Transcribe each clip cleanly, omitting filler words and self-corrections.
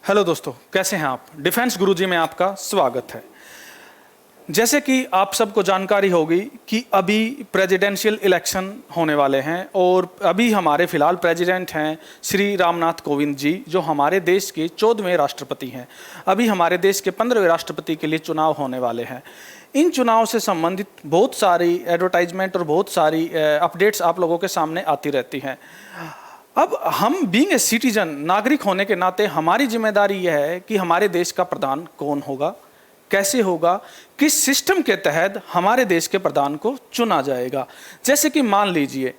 Hello दोस्तों, कैसे हैं आप। डिफेंस गुरुजी में आपका स्वागत है। जैसे कि आप सबको जानकारी होगी कि अभी प्रेसिडेंशियल इलेक्शन होने वाले हैं और अभी हमारे फिलहाल प्रेसिडेंट हैं श्री रामनाथ कोविंद जी, जो हमारे देश के 14वें राष्ट्रपति हैं। अभी हमारे देश के 15वें राष्ट्रपति के लिए चुनाव होने वाले हैं। इन चुनाव से संबंधित बहुत सारी एडवर्टाइजमेंट और बहुत सारी अपडेट्स आप लोगों के सामने आती रहती हैं। अब हम बीइंग ए सिटीजन, नागरिक होने के नाते हमारी जिम्मेदारी यह है कि हमारे देश का प्रधान कौन होगा, कैसे होगा, किस सिस्टम के तहत हमारे देश के प्रधान को चुना जाएगा। जैसे कि मान लीजिए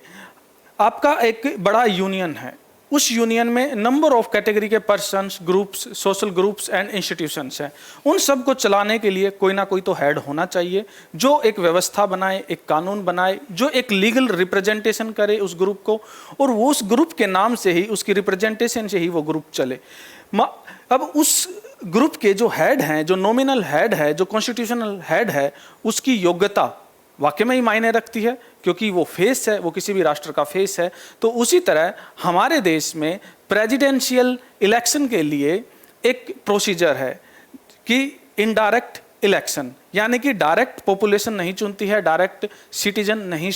आपका एक बड़ा यूनियन है, उस यूनियन में नंबर ऑफ कैटेगरी के persons, groups, social groups and institutions हैं। उन सब को चलाने के लिए कोई ना कोई तो हेड होना चाहिए, जो एक व्यवस्था बनाए, एक कानून बनाए, जो एक लीगल रिप्रेजेंटेशन करे उस ग्रुप को, और वो उस ग्रुप के नाम से ही, उसकी रिप्रेजेंटेशन से ही वो ग्रुप चले। अब उस ग्रुप के जो हेड हैं, जो नॉमिनल हेड है, जो कॉन्स्टिट्यूशनल हेड है, उसकी योग्यता वाकई में ही मायने रखती है, क्योंकि वो फेस है, वो किसी भी राष्ट्र का फेस है। तो उसी तरह हमारे देश में प्रेसिडेंशियल इलेक्शन के लिए एक प्रोसीजर है कि इनडायरेक्ट इलेक्शन, यानी कि डायरेक्ट पॉपुलेशन नहीं चुनती है, डायरेक्ट सिटीजन नहीं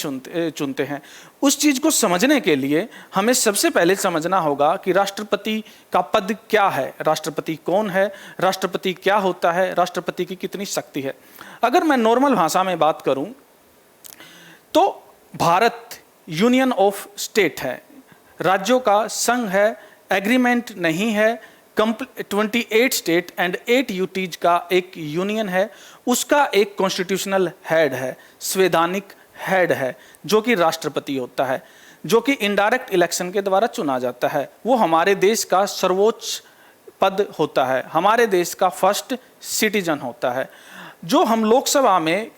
चुनते हैं। उस चीज़ को समझने के लिए हमें सबसे पहले समझना होगा कि राष्ट्रपति का पद क्या है, राष्ट्रपति कौन है, राष्ट्रपति क्या होता है, राष्ट्रपति की कितनी शक्ति है। अगर मैं नॉर्मल भाषा में बात करूं तो भारत यूनियन ऑफ स्टेट है, राज्यों का संघ है, एग्रीमेंट नहीं है। 28 स्टेट एंड 8 यूटीज का एक यूनियन है। उसका एक कॉन्स्टिट्यूशनल हेड है, संवैधानिक हेड है, जो कि राष्ट्रपति होता है, जो कि इनडायरेक्ट इलेक्शन के द्वारा चुना जाता है। वो हमारे देश का सर्वोच्च पद होता है, हमारे देश का फर्स्ट सिटीजन होता है। जो हम लोकसभा में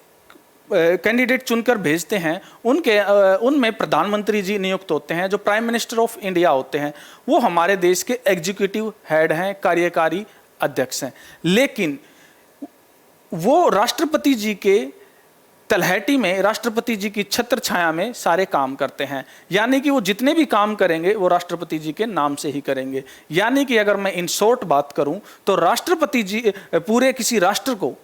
कैंडिडेट चुनकर भेजते हैं, उनमें प्रधानमंत्री जी नियुक्त होते हैं, जो प्राइम मिनिस्टर ऑफ इंडिया होते हैं। वो हमारे देश के एग्जीक्यूटिव हेड हैं, कार्यकारी अध्यक्ष हैं। लेकिन वो राष्ट्रपति जी के तलहटी में, राष्ट्रपति जी की छत्र छाया में सारे काम करते हैं। यानी कि वो जितने भी काम करेंगे वो राष्ट्रपति जी के नाम से ही करेंगे। यानी कि अगर मैं इन शॉर्ट बात करूं तो राष्ट्रपति जी पूरे किसी राष्ट्र को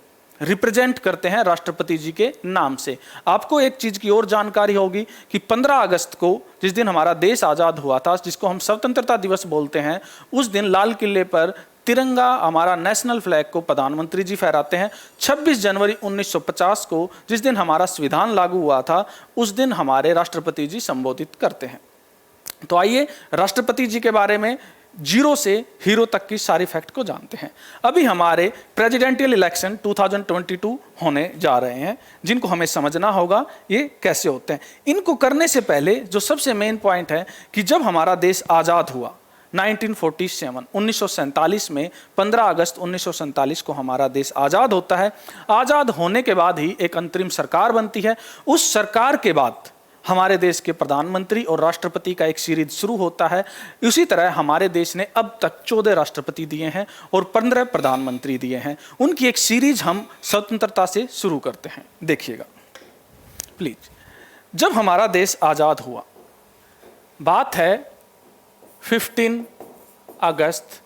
रिप्रेजेंट करते हैं राष्ट्रपति जी के नाम से। आपको एक चीज की और जानकारी होगी कि 15 अगस्त को, जिस दिन हमारा देश आजाद हुआ था, जिसको हम स्वतंत्रता दिवस बोलते हैं, उस दिन लाल किले पर तिरंगा, हमारा नेशनल फ्लैग को प्रधानमंत्री जी फहराते हैं। 26 जनवरी 1950 को, जिस दिन हमारा संविधान लागू हुआ था, उस दिन हमारे राष्ट्रपति जी संबोधित करते हैं। तो आइए राष्ट्रपति जी के बारे में जीरो से हीरो तक की सारी फैक्ट को जानते हैं। अभी हमारे प्रेसिडेंशियल इलेक्शन 2022 होने जा रहे हैं, जिनको हमें समझना होगा ये कैसे होते हैं। इनको करने से पहले जो सबसे मेन पॉइंट है कि जब हमारा देश आज़ाद हुआ 1947 में, 15 अगस्त 1947 को हमारा देश आज़ाद होता है। आज़ाद होने के बाद ही एक अंतरिम सरकार बनती है। उस सरकार के बाद हमारे देश के प्रधानमंत्री और राष्ट्रपति का एक सीरीज शुरू होता है। इसी तरह हमारे देश ने अब तक 14 राष्ट्रपति दिए हैं और 15 प्रधानमंत्री दिए हैं। उनकी एक सीरीज हम स्वतंत्रता से शुरू करते हैं। देखिएगा प्लीज। जब हमारा देश आज़ाद हुआ, बात है 15 अगस्त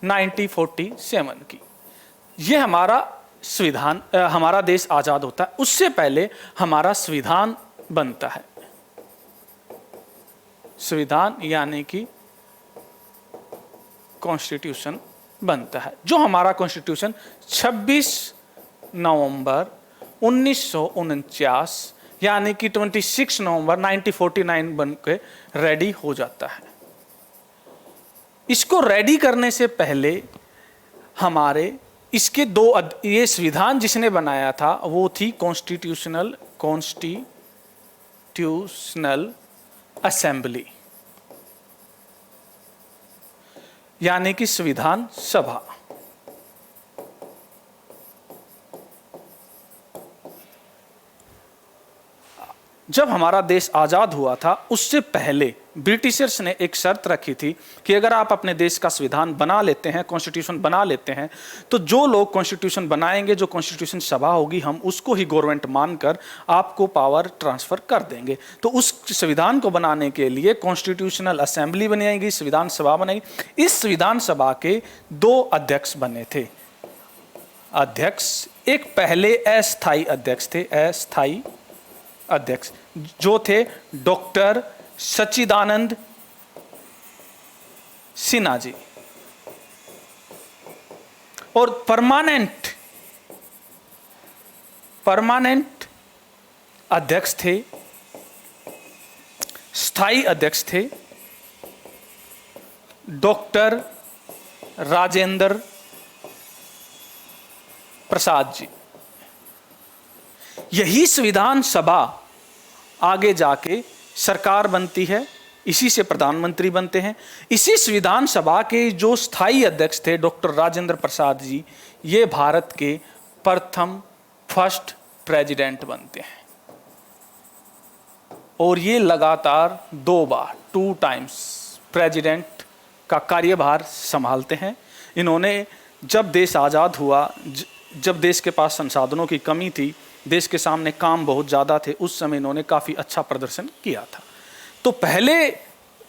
1947 की। ये हमारा संविधान, हमारा देश आज़ाद होता है। उससे पहले हमारा संविधान बनता है। संविधान यानी कि कॉन्स्टिट्यूशन बनता है, जो हमारा कॉन्स्टिट्यूशन 26 नवंबर 1949 यानी कि 26 नवंबर 1949 बन के रेडी हो जाता है। इसको रेडी करने से पहले हमारे इसके ये संविधान जिसने बनाया था वो थी कॉन्स्टिट्यूशनल असेंबली, यानी कि संविधान सभा। जब हमारा देश आज़ाद हुआ था उससे पहले ब्रिटिशर्स ने एक शर्त रखी थी कि अगर आप अपने देश का संविधान बना लेते हैं, कॉन्स्टिट्यूशन बना लेते हैं, तो जो लोग कॉन्स्टिट्यूशन बनाएंगे, जो कॉन्स्टिट्यूशन सभा होगी, हम उसको ही गवर्नमेंट मानकर आपको पावर ट्रांसफर कर देंगे। तो उस संविधान को बनाने के लिए कॉन्स्टिट्यूशनल असेंबली बनाएगी, संविधान सभा बनाएगी। इस संविधान सभा के 2 अध्यक्ष बने थे। अध्यक्ष एक पहले अस्थायी अध्यक्ष थे, अस्थायी अध्यक्ष जो थे डॉक्टर सच्चिदानंद सिन्हा जी, और परमानेंट अध्यक्ष थे, स्थायी अध्यक्ष थे डॉक्टर राजेंद्र प्रसाद जी। यही संविधान सभा आगे जाके सरकार बनती है, इसी से प्रधानमंत्री बनते हैं। इसी संविधान सभा के जो स्थायी अध्यक्ष थे डॉक्टर राजेंद्र प्रसाद जी, ये भारत के फर्स्ट प्रेसिडेंट बनते हैं, और ये लगातार 2 बार 2 टाइम्स प्रेसिडेंट का कार्यभार संभालते हैं। इन्होंने जब देश आज़ाद हुआ, जब देश के पास संसाधनों की कमी थी, देश के सामने काम बहुत ज़्यादा थे, उस समय इन्होंने काफ़ी अच्छा प्रदर्शन किया था। तो पहले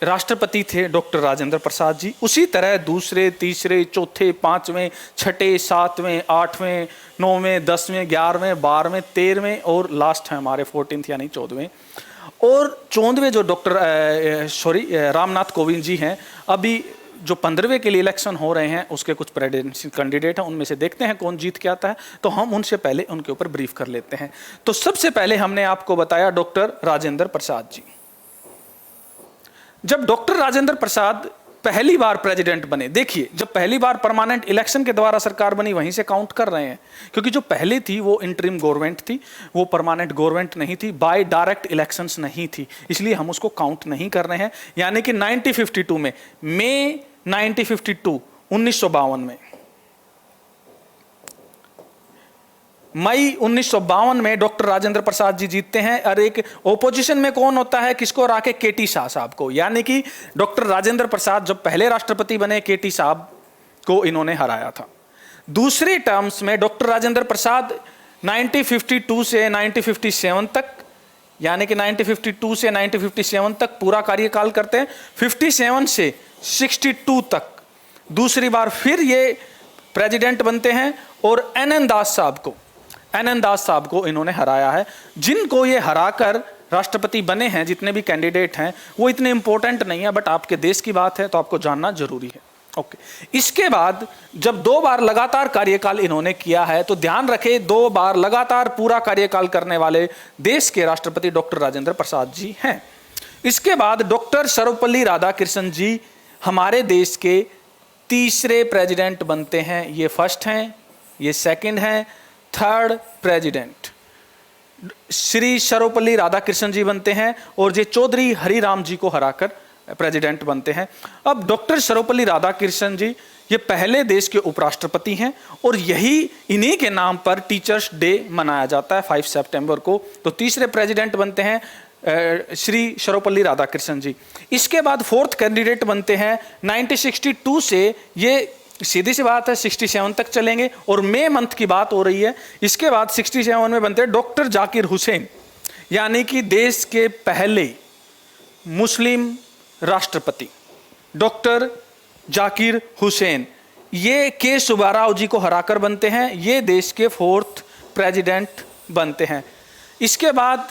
राष्ट्रपति थे डॉक्टर राजेंद्र प्रसाद जी, उसी तरह दूसरे, तीसरे, चौथे, 5वें, 6ठे, 7वें, 8वें, 9वें, 10वें, 11वें, 12वें, 13वें और लास्ट है हमारे 14th यानी 14वें। और 14वें जो डॉक्टर रामनाथ कोविंद जी हैं, अभी जो 15वें के लिए इलेक्शन हो रहे हैं उसके कुछ प्रेसिडेंशियल कैंडिडेट हैं, उनमें से देखते हैं कौन जीत के आता है, तो हम उनसे पहले उनके ऊपर ब्रीफ कर लेते हैं। तो सबसे पहले हमने आपको बताया डॉक्टर राजेंद्र प्रसाद जी। जब डॉक्टर राजेंद्र प्रसाद पहली बार प्रेसिडेंट बने, देखिए जब पहली बार परमानेंट इलेक्शन के द्वारा सरकार बनी वहीं से काउंट कर रहे हैं, क्योंकि जो पहले थी वो इंटरिम गवर्नमेंट थी, वो परमानेंट गवर्नमेंट नहीं थी, बाय डायरेक्ट इलेक्शंस नहीं थी, इसलिए हम उसको काउंट नहीं कर रहे हैं। यानी कि 1952 में, मई 1952 में, मई 1952 में डॉक्टर राजेंद्र प्रसाद जी जीतते हैं। और एक ओपोजिशन में कौन होता है, किसको हरा के? केटी शाह साहब को। यानी कि डॉक्टर राजेंद्र प्रसाद जब पहले राष्ट्रपति बने, केटी साहब को इन्होंने हराया था। दूसरे टर्म्स में डॉक्टर राजेंद्र प्रसाद 1952 से 1957 तक, यानी कि 1952 से 1957 तक पूरा कार्यकाल करते हैं। 57 से 62 तक दूसरी बार फिर ये प्रेसिडेंट बनते हैं, और एन दास साहब को इन्होंने हराया है। जिनको ये हराकर राष्ट्रपति बने हैं, जितने भी कैंडिडेट हैं, वो इतने इंपॉर्टेंट नहीं है, बट आपके देश की बात है तो आपको जानना जरूरी है। ओके। इसके बाद जब 2 बार लगातार कार्यकाल इन्होंने किया है, तो ध्यान रखें 2 बार लगातार पूरा कार्यकाल करने वाले देश के राष्ट्रपति डॉक्टर राजेंद्र प्रसाद जी हैं। इसके बाद डॉक्टर सर्वपल्ली राधाकृष्णन जी हमारे देश के तीसरे प्रेसिडेंट बनते हैं। ये फर्स्ट हैं, ये सेकंड हैं, थर्ड प्रेसिडेंट श्री सर्वपल्ली राधाकृष्णन जी बनते हैं, और ये चौधरी हरिराम जी को हराकर प्रेसिडेंट बनते हैं। अब डॉक्टर सर्वपल्ली राधाकृष्णन जी ये पहले देश के उपराष्ट्रपति हैं, और यही इन्हीं के नाम पर टीचर्स डे मनाया जाता है 5 सितंबर को। तो तीसरे प्रेसिडेंट बनते हैं श्री सर्वपल्ली राधाकृष्णन जी। इसके बाद 4th कैंडिडेट बनते हैं 1962 से, ये सीधी सी बात है 67 तक चलेंगे, और मई मंथ की बात हो रही है। इसके बाद 67 में बनते हैं डॉक्टर जाकिर हुसैन, यानी कि देश के पहले मुस्लिम राष्ट्रपति डॉक्टर जाकिर हुसैन। ये के सुब्बाराव जी को हराकर बनते हैं, ये देश के 4th प्रेसिडेंट बनते हैं। इसके बाद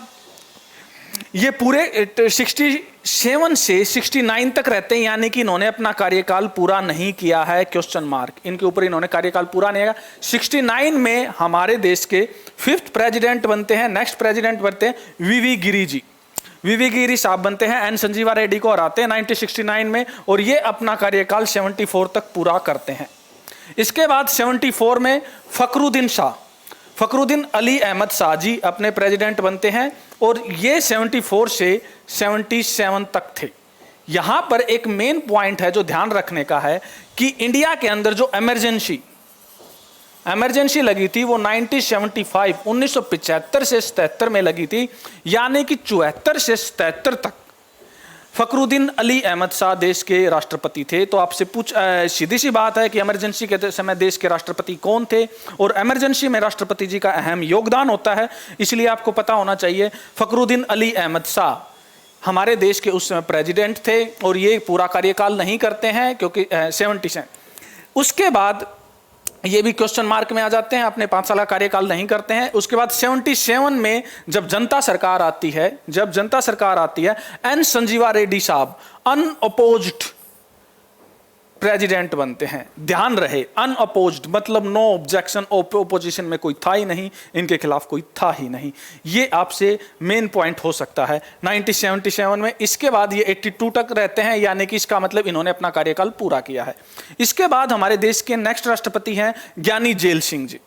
ये पूरे 67 से 69 तक रहते हैं, यानी कि इन्होंने अपना कार्यकाल पूरा नहीं किया है, क्वेश्चन मार्क, इनके ऊपर इन्होंने कार्यकाल पूरा नहीं किया। 69 में हमारे देश के 5th प्रेसिडेंट बनते हैं। नेक्स्ट प्रेसिडेंट बनते हैं वीवी गिरी जी। वीवी गिरी साहब बनते हैं, एन संजीवा रेड्डी को हराते हैं 1969 में, और ये अपना कार्यकाल 74 तक पूरा करते हैं। इसके बाद 74 में फखरुद्दीन अली अहमद शाह जी अपने प्रेसिडेंट बनते हैं, और ये 74 से 77 तक थे। यहाँ पर एक मेन पॉइंट है जो ध्यान रखने का है कि इंडिया के अंदर जो इमरजेंसी लगी थी वो 1975 से 77 में लगी थी, यानी कि 74 से 77 तक फखरुद्दीन अली अहमद शाह देश के राष्ट्रपति थे। तो आपसे सीधी सी बात है कि इमरजेंसी के समय देश के राष्ट्रपति कौन थे, और इमरजेंसी में राष्ट्रपति जी का अहम योगदान होता है, इसलिए आपको पता होना चाहिए। फखरुद्दीन अली अहमद शाह हमारे देश के उस समय प्रेसिडेंट थे, और ये पूरा कार्यकाल नहीं करते हैं क्योंकि 77 उसके बाद ये भी क्वेश्चन मार्क में आ जाते हैं, अपने 5 साल का कार्यकाल नहीं करते हैं। उसके बाद 77 में जब जनता सरकार आती है, एन संजीवा रेड्डी साहब अनअपोज्ड प्रेसिडेंट बनते हैं। ध्यान रहे, अनअपोज्ड मतलब नो ऑब्जेक्शन, ओपोजिशन में कोई था ही नहीं, इनके खिलाफ कोई था ही नहीं। ये आपसे मेन पॉइंट हो सकता है 1977 में। इसके बाद ये 82 तक रहते हैं, यानी कि इसका मतलब इन्होंने अपना कार्यकाल पूरा किया है। इसके बाद हमारे देश के नेक्स्ट राष्ट्रपति हैं ज्ञानी जेल सिंह जी।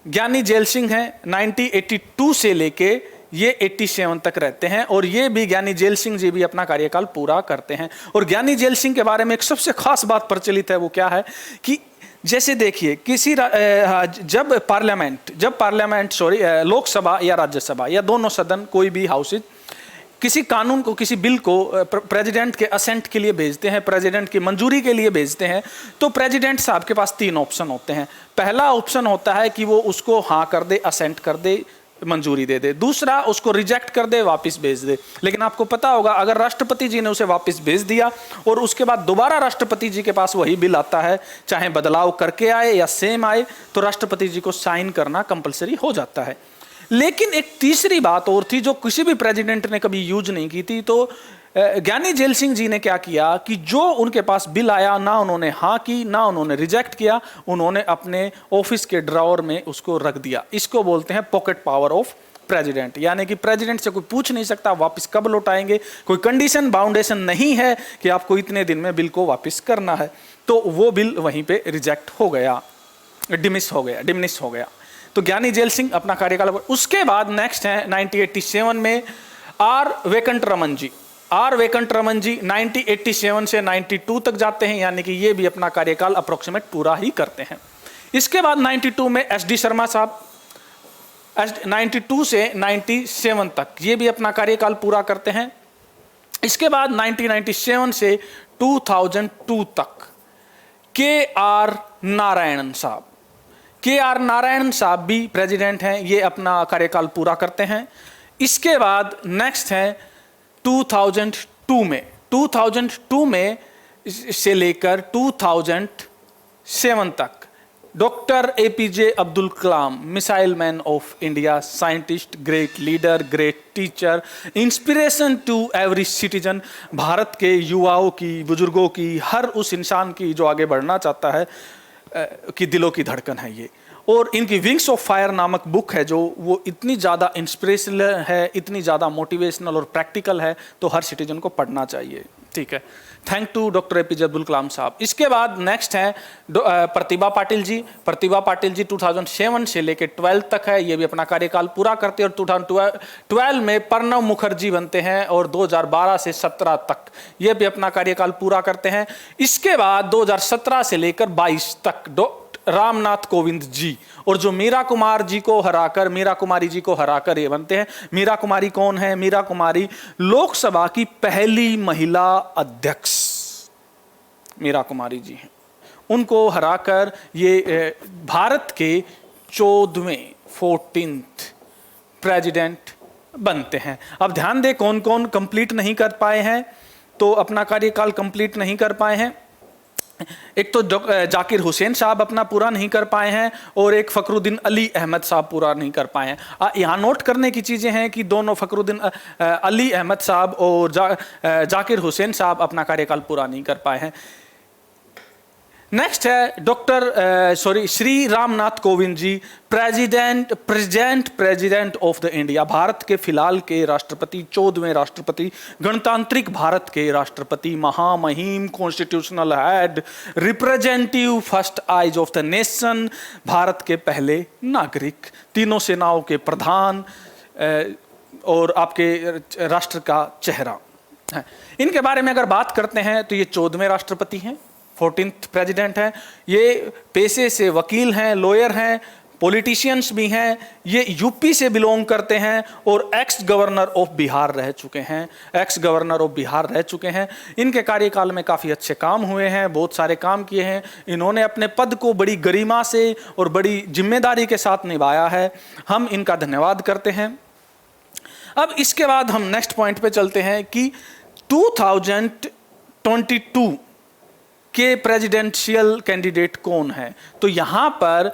ज्ञानी जेल सिंह हैं 1982 से लेके ये 87 तक रहते हैं, और ये भी ज्ञानी जेल सिंह जी भी अपना कार्यकाल पूरा करते हैं। और ज्ञानी जेल सिंह के बारे में एक सबसे खास बात प्रचलित है, वो क्या है कि जैसे देखिए जब पार्लियामेंट लोकसभा या राज्यसभा या दोनों सदन, कोई भी हाउसेज किसी कानून को, किसी बिल को प्रेसिडेंट के असेंट के लिए भेजते हैं, प्रेसिडेंट की मंजूरी के लिए भेजते हैं, तो प्रेसिडेंट साहब के पास 3 ऑप्शन होते हैं। पहला ऑप्शन होता है कि वो उसको हाँ कर दे, असेंट कर दे, मंजूरी दे दे। दूसरा, उसको रिजेक्ट कर दे, वापस भेज दे। लेकिन आपको पता होगा, अगर राष्ट्रपति जी ने उसे वापस भेज दिया और उसके बाद दोबारा राष्ट्रपति जी के पास वही बिल आता है, चाहे बदलाव करके आए या सेम आए, तो राष्ट्रपति जी को साइन करना कंपलसरी हो जाता है। लेकिन एक तीसरी बात और थी जो किसी भी प्रेसिडेंट ने कभी यूज नहीं की थी। तो ज्ञानी जेल सिंह जी ने क्या किया कि जो उनके पास बिल आया, ना उन्होंने हाँ की ना उन्होंने रिजेक्ट किया, उन्होंने अपने ऑफिस के ड्रॉअर में उसको रख दिया। इसको बोलते हैं पॉकेट पावर ऑफ प्रेसिडेंट, यानी कि प्रेसिडेंट से कोई पूछ नहीं सकता वापस कब लौटाएंगे, कोई कंडीशन बाउंडेशन नहीं है कि आपको इतने दिन में बिल को वापस करना है। तो वो बिल वहीं पे रिजेक्ट हो गया, डिमिस हो गया। तो ज्ञानी जेल सिंह अपना कार्यकाल। उसके बाद नेक्स्ट है 1987 में आर वेंकट रमन जी 1987 से 92 तक जाते हैं, यानी कि ये भी अपना कार्यकाल अप्रोक्सीमेट पूरा ही करते हैं। इसके बाद 92 में एस डी शर्मा साहब 92 से 97 तक ये भी अपना कार्यकाल पूरा करते हैं। इसके बाद 1997 से 2002 तक के आर नारायणन साहब भी प्रेसिडेंट हैं, ये अपना कार्यकाल पूरा करते हैं। इसके बाद नेक्स्ट है 2002 में से लेकर 2007 तक doctor APJ Abdul Kalam, missile man of India, scientist, great leader, great teacher, inspiration to every citizen, Bharat के युवाओं की, बुजुर्गों की, हर उस इंसान की जो आगे बढ़ना चाहता है कि दिलों की धड़कन है ये। और इनकी विंग्स ऑफ फायर नामक बुक है जो वो इतनी ज़्यादा इंस्पिरेशनल है, इतनी ज़्यादा मोटिवेशनल और प्रैक्टिकल है, तो हर सिटीजन को पढ़ना चाहिए। ठीक है, thank to doctor APJ Abdul Kalam साहब। इसके बाद नेक्स्ट हैं प्रतिभा पाटिल जी 2007 से लेकर 12 तक है, ये भी अपना कार्यकाल पूरा करते हैं। और 2012 में प्रणब मुखर्जी बनते हैं, और 2012 से 17 तक ये भी अपना कार्यकाल पूरा करते हैं। इसके बाद 2017 से लेकर 22 तक रामनाथ कोविंद जी, और जो मीरा कुमारी जी को हराकर ये बनते हैं। मीरा कुमारी कौन है? मीरा कुमारी लोकसभा की पहली महिला अध्यक्ष मीरा कुमारी जी हैं। उनको हराकर ये भारत के 14th प्रेसिडेंट बनते हैं। अब ध्यान दें कौन कौन कंप्लीट नहीं कर पाए हैं, तो अपना कार्यकाल कंप्लीट नहीं कर पाए हैं। एक तो जाकिर हुसैन साहब अपना पूरा नहीं कर पाए हैं, और एक फखरुद्दीन अली अहमद साहब पूरा नहीं कर पाए हैं। यहाँ नोट करने की चीज़ें हैं कि दोनों फखरुद्दीन अली अहमद साहब और जाकिर हुसैन साहब अपना कार्यकाल पूरा नहीं कर पाए हैं। नेक्स्ट है Shri Ramnath Kovind ji, president of the India, Bharat के फिलहाल के राष्ट्रपति, 14वें राष्ट्रपति, गणतांत्रिक भारत के राष्ट्रपति, महामहिम constitutional head, representative first eyes of the nation, Bharat के पहले नागरिक, तीनों सेनाओं के प्रधान और आपके राष्ट्र का चेहरा। इनके बारे में अगर बात करते हैं तो ये 14वें राष्ट्रपति हैं। 14th प्रेसिडेंट हैं। ये पेशे से वकील हैं, लॉयर हैं, पॉलिटिशियंस भी हैं। ये यूपी से बिलोंग करते हैं और एक्स गवर्नर ऑफ बिहार रह चुके हैं, एक्स गवर्नर ऑफ बिहार रह चुके हैं। इनके कार्यकाल में काफ़ी अच्छे काम हुए हैं, बहुत सारे काम किए हैं। इन्होंने अपने पद को बड़ी गरिमा से और बड़ी जिम्मेदारी के साथ निभाया है, हम इनका धन्यवाद करते हैं। अब इसके बाद हम नेक्स्ट पॉइंट पे चलते हैं कि 2022 के प्रेसिडेंशियल कैंडिडेट कौन है। तो यहाँ पर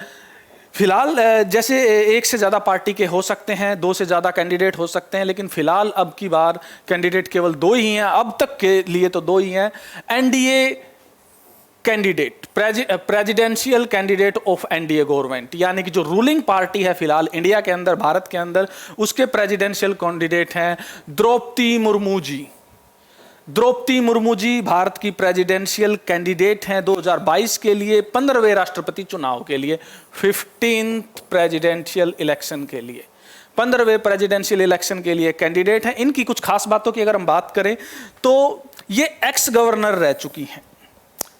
फिलहाल जैसे एक से ज़्यादा पार्टी के हो सकते हैं, दो से ज़्यादा कैंडिडेट हो सकते हैं, लेकिन फिलहाल अब की बार कैंडिडेट केवल दो ही हैं, अब तक के लिए तो दो ही हैं। NDA candidate, presidential candidate of NDA government, यानी कि जो रूलिंग पार्टी है फिलहाल इंडिया के अंदर, भारत के अंदर, उसके प्रेसिडेंशियल कैंडिडेट हैं द्रौपदी मुर्मू जी। द्रौपदी मुर्मू जी भारत की प्रेसिडेंशियल कैंडिडेट हैं 2022 के लिए, 15वें राष्ट्रपति चुनाव के लिए, 15th प्रेसिडेंशियल इलेक्शन के लिए, 15वें प्रेसिडेंशियल इलेक्शन के लिए कैंडिडेट हैं। इनकी कुछ खास बातों की अगर हम बात करें तो ये एक्स गवर्नर रह चुकी हैं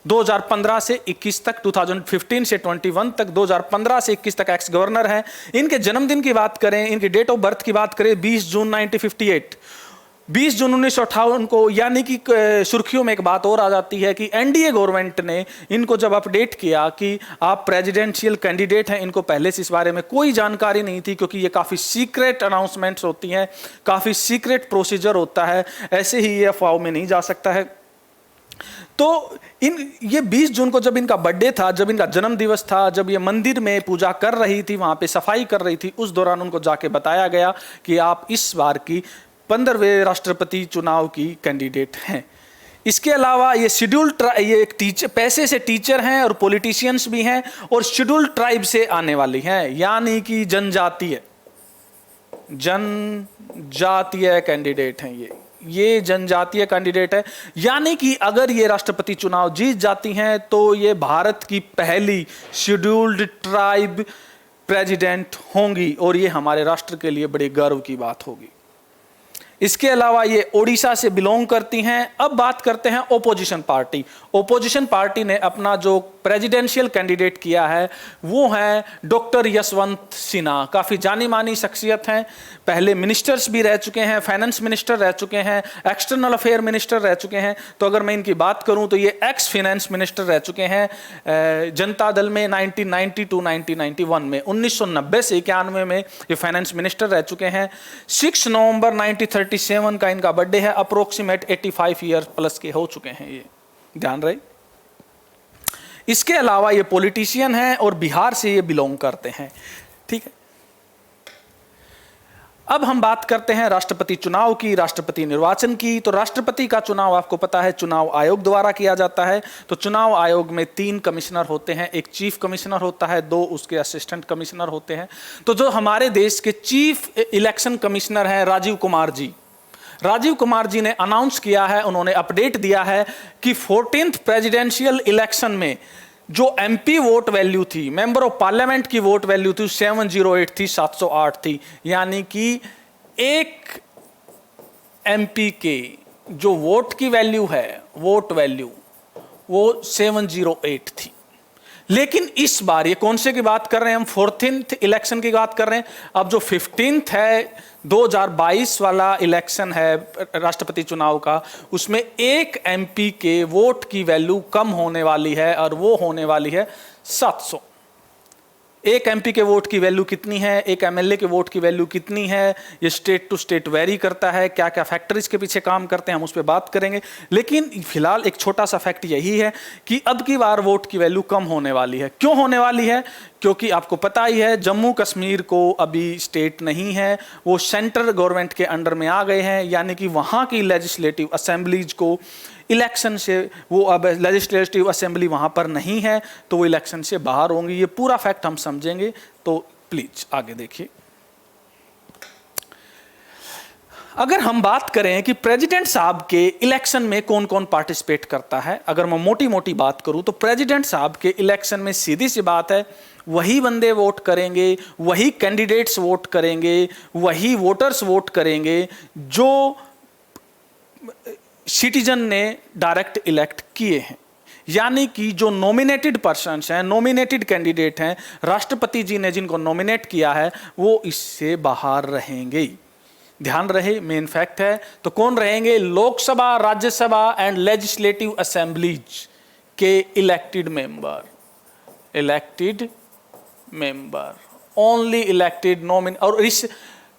2015 से 21 तक, 2015 से 21 तक, 2015 से 21 तक एक्स गवर्नर हैं। इनके जन्मदिन की बात करें, इनकी डेट ऑफ बर्थ की बात करें, 20 जून 1958, 20 जून 1958 को, यानी कि सुर्खियों में एक बात और आ जाती है कि एनडीए गवर्नमेंट ने इनको जब अपडेट किया कि आप प्रेसिडेंशियल कैंडिडेट हैं, इनको पहले से इस बारे में कोई जानकारी नहीं थी, क्योंकि ये काफ़ी सीक्रेट अनाउंसमेंट्स होती हैं, काफ़ी सीक्रेट प्रोसीजर होता है, ऐसे ही ये अफवाहों में नहीं जा सकता है। तो ये 20 जून को जब इनका बर्थडे था, जब इनका जन्म दिवस था, जब ये मंदिर में पूजा कर रही थी, वहाँ पे सफाई कर रही थी, उस दौरान उनको जाके बताया गया कि आप इस बार की 15वें राष्ट्रपति चुनाव की कैंडिडेट हैं। इसके अलावा ये ये एक टीचर, पैसे से टीचर हैं और पॉलिटिशियंस भी हैं, और शेड्यूल्ड ट्राइब से आने वाली हैं, यानी कि जनजातीय कैंडिडेट हैं। ये जनजातीय कैंडिडेट है, यानी कि अगर ये राष्ट्रपति चुनाव जीत जाती हैं तो ये भारत की पहली शेड्यूल्ड ट्राइब प्रेसिडेंट होंगी, और ये हमारे राष्ट्र के लिए बड़े गर्व की बात होगी। इसके अलावा ये ओडिशा से बिलोंग करती हैं। अब बात करते हैं ओपोजिशन पार्टी। ओपोजिशन पार्टी ने अपना जो प्रेसिडेंशियल कैंडिडेट किया है वो है डॉक्टर यशवंत सिन्हा। काफ़ी जानी मानी शख्सियत हैं, पहले मिनिस्टर्स भी रह चुके हैं, फाइनेंस मिनिस्टर रह चुके हैं, एक्सटर्नल अफेयर मिनिस्टर रह चुके हैं। तो अगर मैं इनकी बात करूं तो ये एक्स फाइनेंस मिनिस्टर रह चुके हैं जनता दल में 1990 टू 1991 में, 1990 से 91 में ये फाइनेंस मिनिस्टर रह चुके हैं। 6 नवंबर 1937 का इनका बर्थडे है, अप्रोक्सीमेट 85 ईयर प्लस के हो चुके हैं, ये ध्यान रहे। इसके अलावा ये पॉलिटिशियन हैं और बिहार से ये बिलोंग करते हैं, ठीक है। अब हम बात करते हैं राष्ट्रपति चुनाव की, राष्ट्रपति निर्वाचन की। तो राष्ट्रपति का चुनाव आपको पता है चुनाव आयोग द्वारा किया जाता है। तो चुनाव आयोग में 3 कमिश्नर होते हैं, एक चीफ कमिश्नर होता है, 2 उसके असिस्टेंट कमिश्नर होते हैं। तो जो हमारे देश के चीफ इलेक्शन कमिश्नर हैं राजीव कुमार जी, राजीव कुमार जी ने अनाउंस किया है, उन्होंने अपडेट दिया है कि 14th प्रेसिडेंशियल इलेक्शन में जो एमपी वोट वैल्यू थी, मेंबर ऑफ पार्लियामेंट की वोट वैल्यू थी 708 थी, 708 थी, यानी कि एक एमपी के जो वोट की वैल्यू है, वोट वैल्यू वो 708 थी। लेकिन इस बार ये कौन से की बात कर रहे हैं हम, 14th इलेक्शन की बात कर रहे हैं। अब जो 15th है 2022 वाला इलेक्शन है राष्ट्रपति चुनाव का, उसमें एक एमपी के वोट की वैल्यू कम होने वाली है और वो होने वाली है 700। एक एमपी के वोट की वैल्यू कितनी है, एक एमएलए के वोट की वैल्यू कितनी है, ये स्टेट टू स्टेट वेरी करता है, क्या क्या फैक्टर इसके पीछे काम करते हैं, हम उस पर बात करेंगे। लेकिन फिलहाल एक छोटा सा फैक्ट यही है कि अब की बार वोट की वैल्यू कम होने वाली है। क्यों होने वाली है? क्योंकि आपको पता ही है जम्मू कश्मीर को अभी स्टेट नहीं है, वो सेंट्रल गवर्नमेंट के अंडर में आ गए हैं, यानी कि वहाँ की लेजिस्लेटिव असेंबलीज को इलेक्शन से, वो अब लेजिस्लेटिव असेंबली वहाँ पर नहीं है तो वो इलेक्शन से बाहर होंगी। ये पूरा फैक्ट हम समझेंगे, तो प्लीज आगे देखिए। अगर हम बात करें कि प्रेसिडेंट साहब के इलेक्शन में कौन कौन पार्टिसिपेट करता है, अगर मैं मोटी मोटी बात करूं तो प्रेसिडेंट साहब के इलेक्शन में सीधी सी बात है, वही बंदे वोट करेंगे, वही कैंडिडेट्स वोट करेंगे, वही वोटर्स वोट करेंगे जो सिटीजन ने डायरेक्ट इलेक्ट किए हैं। यानी कि जो नॉमिनेटेड पर्सन्स हैं, नॉमिनेटेड कैंडिडेट हैं, राष्ट्रपति जी ने जिनको नॉमिनेट किया है वो इससे बाहर रहेंगे। ध्यान रहे, मेन फैक्ट है। तो कौन रहेंगे? Lok Sabha, Rajya Sabha and legislative assemblies के इलेक्टेड मेंबर ओनली इलेक्टेड नॉमिन। और इस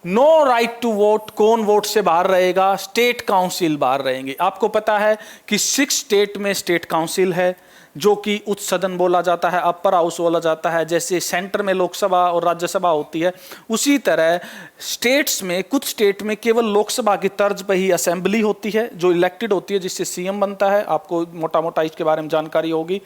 नो राइट टू वोट, कौन वोट से बाहर रहेगा? स्टेट काउंसिल बाहर रहेंगे। आपको पता है कि 6 स्टेट में स्टेट काउंसिल है, जो कि उच्च सदन बोला जाता है, अपर हाउस बोला जाता है। जैसे सेंटर में लोकसभा और राज्यसभा होती है, उसी तरह स्टेट्स में, कुछ स्टेट में केवल लोकसभा की तर्ज पर ही असेंबली होती है जो इलेक्टेड होती है, जिससे सीएम बनता है। आपको मोटा मोटा इसके बारे में जानकारी होगी।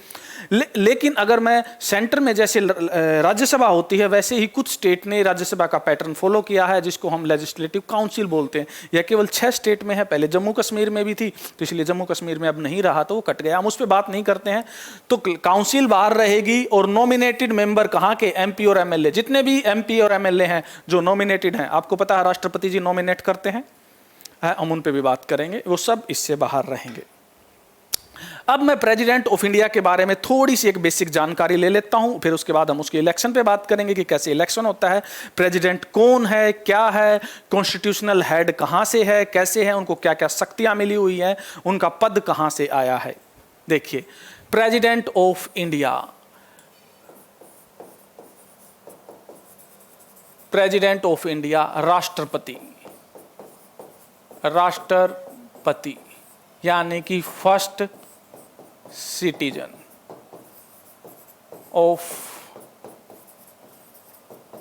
लेकिन अगर मैं सेंटर में जैसे राज्यसभा होती है, वैसे ही कुछ स्टेट ने राज्यसभा का पैटर्न फॉलो किया है, जिसको हम लेजिस्लेटिव काउंसिल बोलते हैं। यह केवल 6 स्टेट में है। पहले जम्मू कश्मीर में भी थी, तो इसलिए जम्मू कश्मीर में अब नहीं रहा, तो वो कट गया। हम उस पर बात नहीं करते हैं। तो काउंसिल बाहर रहेगी और नॉमिनेटेड मेंबर कहां के? एमपी और एमएलए। जितने भी एमपी और एमएलए हैं जो नॉमिनेटेड हैं, आपको पता है राष्ट्रपति जी नॉमिनेट करते हैं, हम उन पे भी बात करेंगे, वो सब इससे बाहर रहेंगे। अब मैं प्रेसिडेंट ऑफ इंडिया के बारे में थोड़ी सी एक बेसिक जानकारी ले लेता हूं, फिर उसके बाद हम उसके इलेक्शन पे बात करेंगे कि कैसे इलेक्शन होता है, प्रेसिडेंट कौन है, क्या है, कॉन्स्टिट्यूशनल हेड कहां से है, कैसे है, उनको क्या क्या शक्तियां मिली हुई है, उनका पद कहां से आया है। देखिए, president of India, president of India राष्ट्रपति यानी कि first citizen of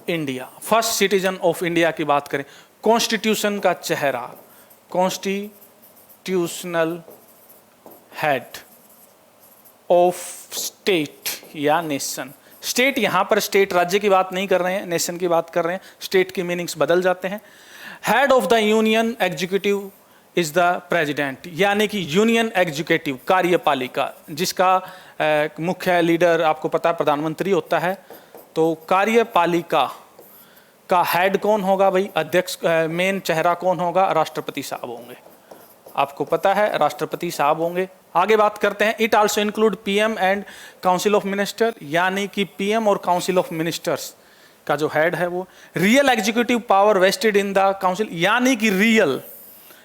India. First citizen of India की बात करें, कॉन्स्टिट्यूशन का चेहरा, कॉन्स्टिट्यूशनल हेड ऑफ स्टेट या नेशन। स्टेट, यहां पर स्टेट राज्य की बात नहीं कर रहे हैं, नेशन की बात कर रहे हैं। स्टेट की मीनिंग्स बदल जाते हैं। Head of the union executive is the president, यानी कि यूनियन एग्जीक्यूटिव, कार्यपालिका, जिसका मुख्य लीडर आपको पता है प्रधानमंत्री होता है। तो कार्यपालिका का हेड कौन होगा भाई? अध्यक्ष, मेन चेहरा कौन होगा? राष्ट्रपति साहब होंगे। आपको पता है राष्ट्रपति साहब होंगे। आगे बात करते हैं। It also include PM and council of minister, यानी कि पीएम और काउंसिल ऑफ मिनिस्टर्स का जो हेड है वो। Real executive power vested in the council, यानी कि रियल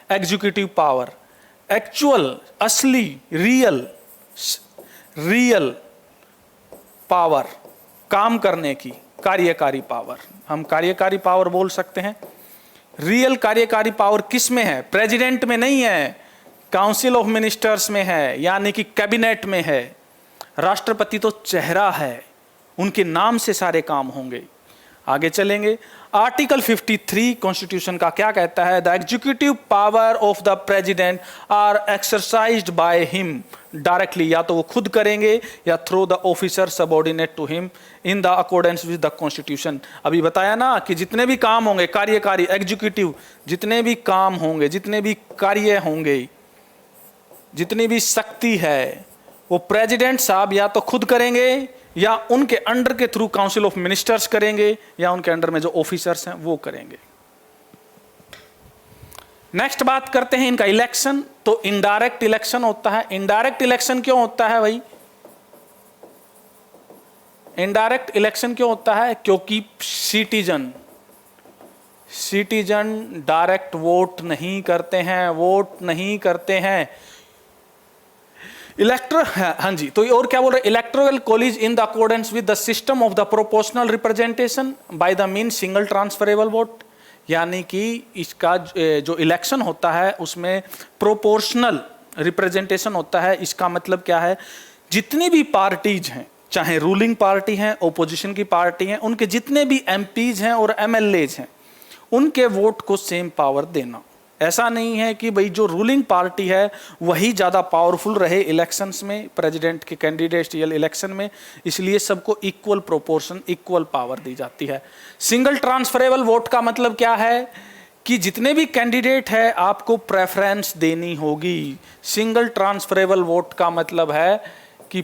एग्जीक्यूटिव पावर, एक्चुअल, असली, रियल पावर, काम करने की, कार्यकारी पावर, हम कार्यकारी पावर बोल सकते हैं। रियल कार्यकारी पावर किस में है? प्रेसिडेंट में नहीं है, काउंसिल ऑफ मिनिस्टर्स में है, यानी कि कैबिनेट में है। राष्ट्रपति तो चेहरा है, उनके नाम से सारे काम होंगे। आगे चलेंगे। आर्टिकल 53 कॉन्स्टिट्यूशन का क्या कहता है? The executive power of the president are exercised by him directly, या तो वो खुद करेंगे या through the officer subordinate to him in the accordance with the constitution. अभी बताया ना कि जितने भी काम होंगे, कार्यकारी, एग्जीक्यूटिव, जितने भी काम होंगे, जितने भी कार्य होंगे, जितनी भी शक्ति है, वो प्रेसिडेंट साहब या तो खुद करेंगे या उनके अंडर के थ्रू काउंसिल ऑफ मिनिस्टर्स करेंगे, या उनके अंडर में जो ऑफिसर्स हैं वो करेंगे। नेक्स्ट बात करते हैं इनका इलेक्शन। तो इनडायरेक्ट इलेक्शन होता है। इनडायरेक्ट इलेक्शन क्यों होता है भाई? इनडायरेक्ट इलेक्शन क्यों होता है? क्योंकि सिटीजन डायरेक्ट वोट नहीं करते हैं। हाँ जी, तो और क्या बोल रहे? Electoral college in the accordance with the system of the proportional representation by the mean single transferable vote, यानी कि इसका जो इलेक्शन होता है उसमें प्रोपोर्शनल रिप्रेजेंटेशन होता है। इसका मतलब क्या है? जितनी भी पार्टीज हैं, चाहे रूलिंग पार्टी हैं, ओपोजिशन की पार्टी हैं, उनके जितने भी एमपीज हैं और एमएलएज हैं, उनके वोट को सेम पावर देना। ऐसा नहीं है कि भाई जो रूलिंग पार्टी है वही ज़्यादा पावरफुल रहे इलेक्शंस में, प्रेसिडेंट के कैंडिडेटियल इलेक्शन में, इसलिए सबको इक्वल प्रोपोर्शन, इक्वल पावर दी जाती है। सिंगल ट्रांसफरेबल वोट का मतलब क्या है? कि जितने भी कैंडिडेट है आपको प्रेफरेंस देनी होगी। सिंगल ट्रांसफरेबल वोट का मतलब है कि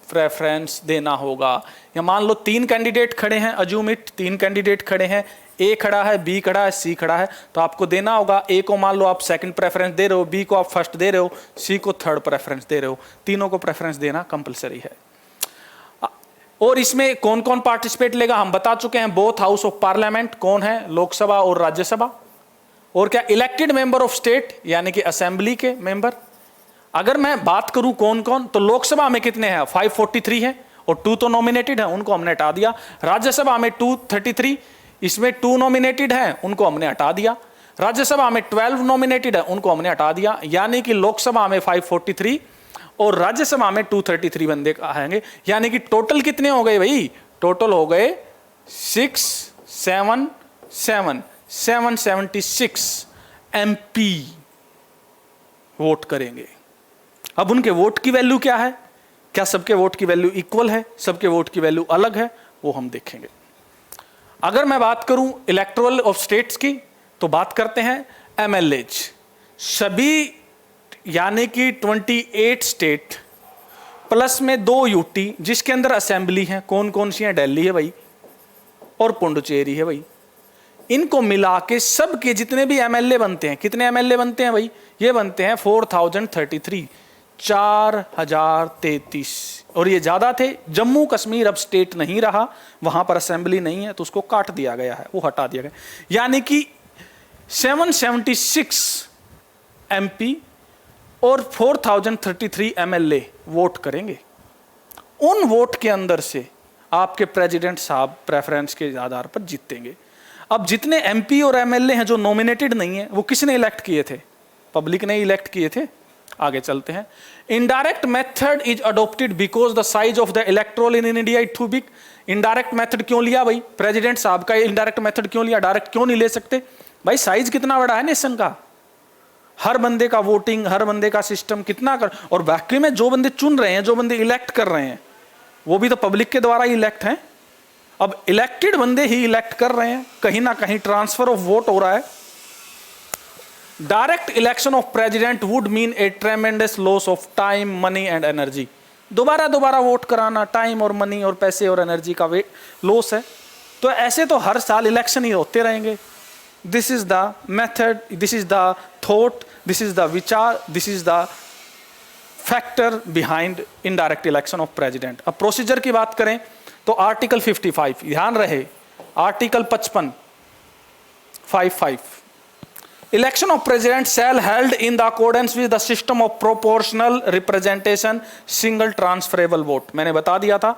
प्रेफरेंस देना होगा। या मान लो 3 कैंडिडेट खड़े हैं, अज्यूम इट, 3 कैंडिडेट खड़े हैं, ए खड़ा है, बी खड़ा है, सी खड़ा है, तो आपको देना होगा ए को मान लो आप सेकंड प्रेफरेंस दे रहे हो, बी को आप फर्स्ट दे रहे हो, सी को थर्ड प्रेफरेंस दे रहे हो, तीनों को प्रेफरेंस देना कंपलसरी है। और इसमें कौन कौन पार्टिसिपेट लेगा हम बता चुके हैं, बोथ हाउस ऑफ पार्लियामेंट, कौन है, लोकसभा और राज्यसभा, और क्या इलेक्टेड मेंबर ऑफ स्टेट यानी कि असेंबली के मेंबर। अगर मैं बात करूं कौन कौन, तो लोकसभा में कितने हैं, 543 है, और 2 तो नॉमिनेटेड है, उनको हमने हटा दिया। राज्यसभा में 233, इसमें 2 नॉमिनेटेड है, उनको हमने हटा दिया। राज्यसभा में 12 नॉमिनेटेड है, उनको हमने हटा दिया, यानी कि लोकसभा में 543 और राज्यसभा में 233 बंदे आएंगे, यानी कि टोटल कितने हो गए भाई, टोटल हो गए 776 एमपी वोट करेंगे। अब उनके वोट की वैल्यू क्या है, क्या सबके वोट की वैल्यू इक्वल है, सबके वोट की वैल्यू अलग है, वो हम देखेंगे। अगर मैं बात करूं इलेक्टोरल ऑफ स्टेट्स की, तो बात करते हैं एमएलएज, सभी यानी कि 28 स्टेट प्लस में 2 यूटी जिसके अंदर असेंबली है, कौन कौन सी है, दिल्ली है भाई और पुडुचेरी है भाई, इनको मिला के सबके जितने भी एमएलए बनते हैं, कितने एमएलए बनते हैं भाई, ये बनते हैं 4033, 4033, और ये ज्यादा थे। जम्मू कश्मीर अब स्टेट नहीं रहा, वहां पर असेंबली नहीं है, तो उसको काट दिया गया है, वो हटा दिया गया, यानी कि 776 एमपी और 4033 एमएलए वोट करेंगे। उन वोट के अंदर से आपके प्रेसिडेंट साहब प्रेफरेंस के आधार पर जीतेंगे। अब जितने एमपी और एमएलए हैं जो नॉमिनेटेड नहीं है, वो किसने इलेक्ट किए थे, पब्लिक ने इलेक्ट किए थे। आगे चलते हैं। Indirect method is adopted because the size of the electoral in India is too big. Indirect method क्यों लिया भाई, प्रेसिडेंट साहब का इनडायरेक्ट मेथड क्यों लिया, डायरेक्ट क्यों नहीं ले सकते भाई, साइज कितना बड़ा है नेशन का, हर बंदे का वोटिंग, हर बंदे का सिस्टम कितना कर, और वाकई में जो बंदे चुन रहे हैं, जो बंदे इलेक्ट कर रहे हैं, वो भी तो पब्लिक के द्वारा ही इलेक्ट हैं। अब इलेक्टेड बंदे ही इलेक्ट कर रहे हैं, कहीं ना कहीं ट्रांसफर ऑफ वोट हो रहा है। Direct election of president would mean A ट्रेमेंडस loss of time, money and energy. दोबारा दोबारा वोट कराना, टाइम और मनी और पैसे और एनर्जी का लॉस है। तो ऐसे तो हर साल इलेक्शन ही होते रहेंगे। This is the method, this is the thought, this is the vichar, this is the factor behind indirect election of president. अब प्रोसीजर की बात करें तो आर्टिकल 55, ध्यान रहे, article 55 election of president shall held in the accordance with the system of proportional representation single transferable vote. मैंने बता दिया था,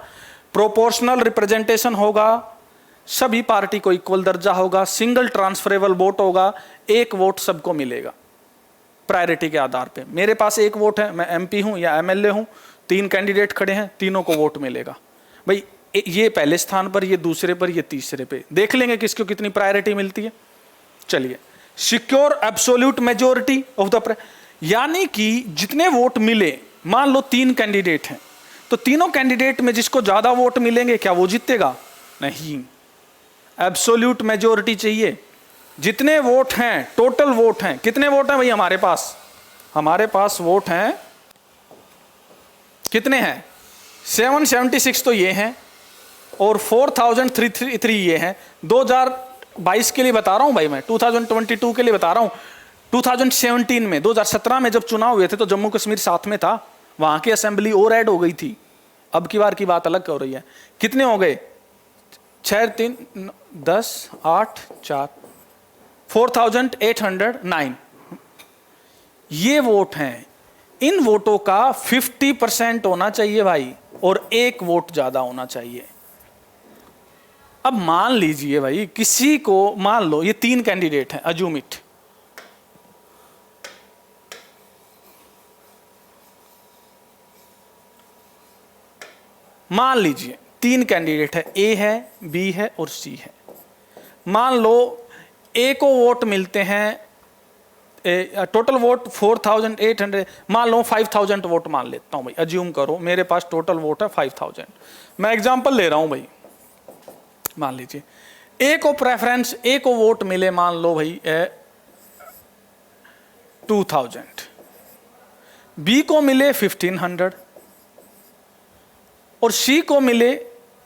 प्रोपोर्शनल रिप्रेजेंटेशन होगा, सभी पार्टी को इक्वल दर्जा होगा, सिंगल ट्रांसफरेबल वोट होगा, एक वोट सबको मिलेगा प्रायोरिटी के आधार पे। मेरे पास एक वोट है, मैं एमपी हूं या एमएलए हूं, 3 कैंडिडेट खड़े हैं, तीनों को वोट मिलेगा भाई, ये पहले स्थान पर, ये दूसरे पर, ये तीसरे पे, देख लेंगे किसको कितनी प्रायोरिटी मिलती है। चलिए, secure absolute majority of the, यानी कि जितने वोट मिले, मान लो 3 कैंडिडेट हैं, तो तीनों कैंडिडेट में जिसको ज्यादा वोट मिलेंगे क्या वो जीतेगा, नहीं, एब्सोल्यूट मेजोरिटी चाहिए। जितने वोट हैं, टोटल वोट हैं, कितने वोट हैं भाई हमारे पास, हमारे पास वोट हैं कितने हैं, 776 तो ये हैं और 4033 ये हैं। 2022 के लिए बता रहा हूं भाई, मैं 2022 के लिए बता रहा हूं। 2017 में, 2017 में जब चुनाव हुए थे तो जम्मू कश्मीर साथ में था, वहां की असेंबली और ऐड हो गई थी। अब की बार की बात अलग हो रही है। कितने हो गए, 6 3 10 8 4 4809 ये वोट हैं। इन वोटों का 50% होना चाहिए भाई, और एक वोट ज्यादा होना चाहिए। अब मान लीजिए भाई, किसी को मान लो ये 3 कैंडिडेट हैं, अज्यूम इट, मान लीजिए 3 कैंडिडेट है, ए है, बी है और सी है। मान लो ए को वोट मिलते हैं, टोटल वोट 4800, मान लो 5000 वोट मान लेता हूं भाई, अज्यूम करो मेरे पास टोटल वोट है 5000। मैं एग्जांपल ले रहा हूं भाई, मान लीजिए ए को प्रेफरेंस, ए को वोट मिले मान लो भाई 2000, बी को मिले 1500 और सी को मिले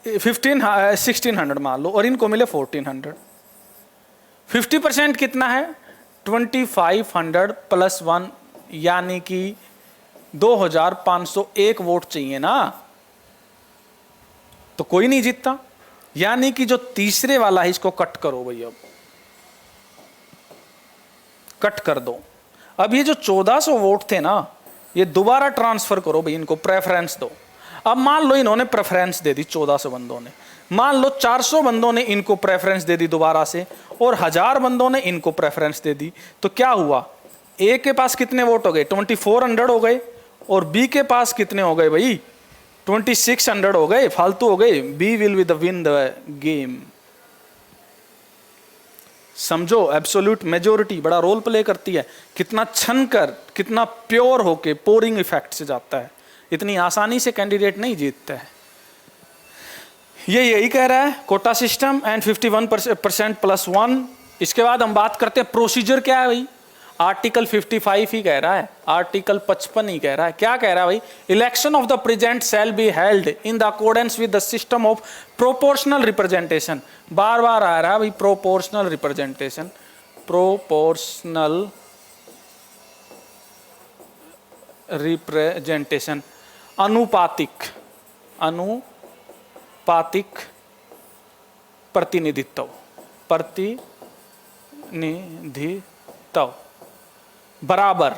1600 मान लो, और इनको मिले 1400। 50% कितना है? 2500 प्लस 1 यानी कि 2501 वोट चाहिए ना, तो कोई नहीं जीतता। यानी कि जो तीसरे वाला है इसको कट करो भाई, अब कट कर दो। अब ये जो 1400 वोट थे ना, ये दोबारा ट्रांसफर करो भाई, इनको प्रेफरेंस दो। अब मान लो इन्होंने प्रेफरेंस दे दी 1400 बंदों ने, मान लो 400 बंदों ने इनको प्रेफरेंस दे दी दोबारा से, और 1000 बंदों ने इनको प्रेफरेंस दे दी, तो क्या हुआ? ए के पास कितने वोट हो गए? 2400 हो गए, और बी के पास कितने हो गए भाई? 2600 हो गए, फालतू हो गए। Be will with win the game. समझो, एब्सोल्यूट मेजोरिटी बड़ा रोल प्ले करती है। कितना छनकर, कितना प्योर होके पोरिंग इफेक्ट से जाता है। इतनी आसानी से कैंडिडेट नहीं जीतता है। ये यही कह रहा है, कोटा सिस्टम एंड 51% प्लस 1। इसके बाद हम बात करते हैं प्रोसीजर क्या है भाई। आर्टिकल 55 ही कह रहा है, आर्टिकल 55 ही कह रहा है। क्या कह रहा है भाई? Election of the present shall be held in the accordance with the system of proportional representation. बार बार आ रहा है भाई प्रोपोर्शनल रिप्रेजेंटेशन, प्रोपोर्शनल रिप्रेजेंटेशन, अनुपातिक, अनुपातिक प्रतिनिधित्व, प्रतिनिधित्व बराबर।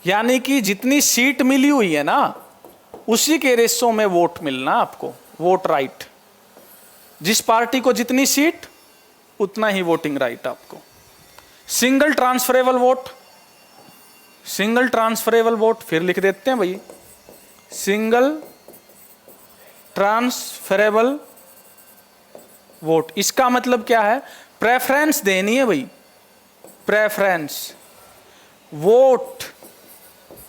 यानी कि जितनी सीट मिली हुई है ना, उसी के रेशो में वोट मिलना आपको, वोट राइट। जिस पार्टी को जितनी सीट, उतना ही वोटिंग राइट आपको। Single transferable vote, single transferable vote फिर लिख देते हैं भाई, सिंगल ट्रांसफरेबल वोट। इसका मतलब क्या है? प्रेफरेंस देनी है भाई, प्रेफरेंस वोट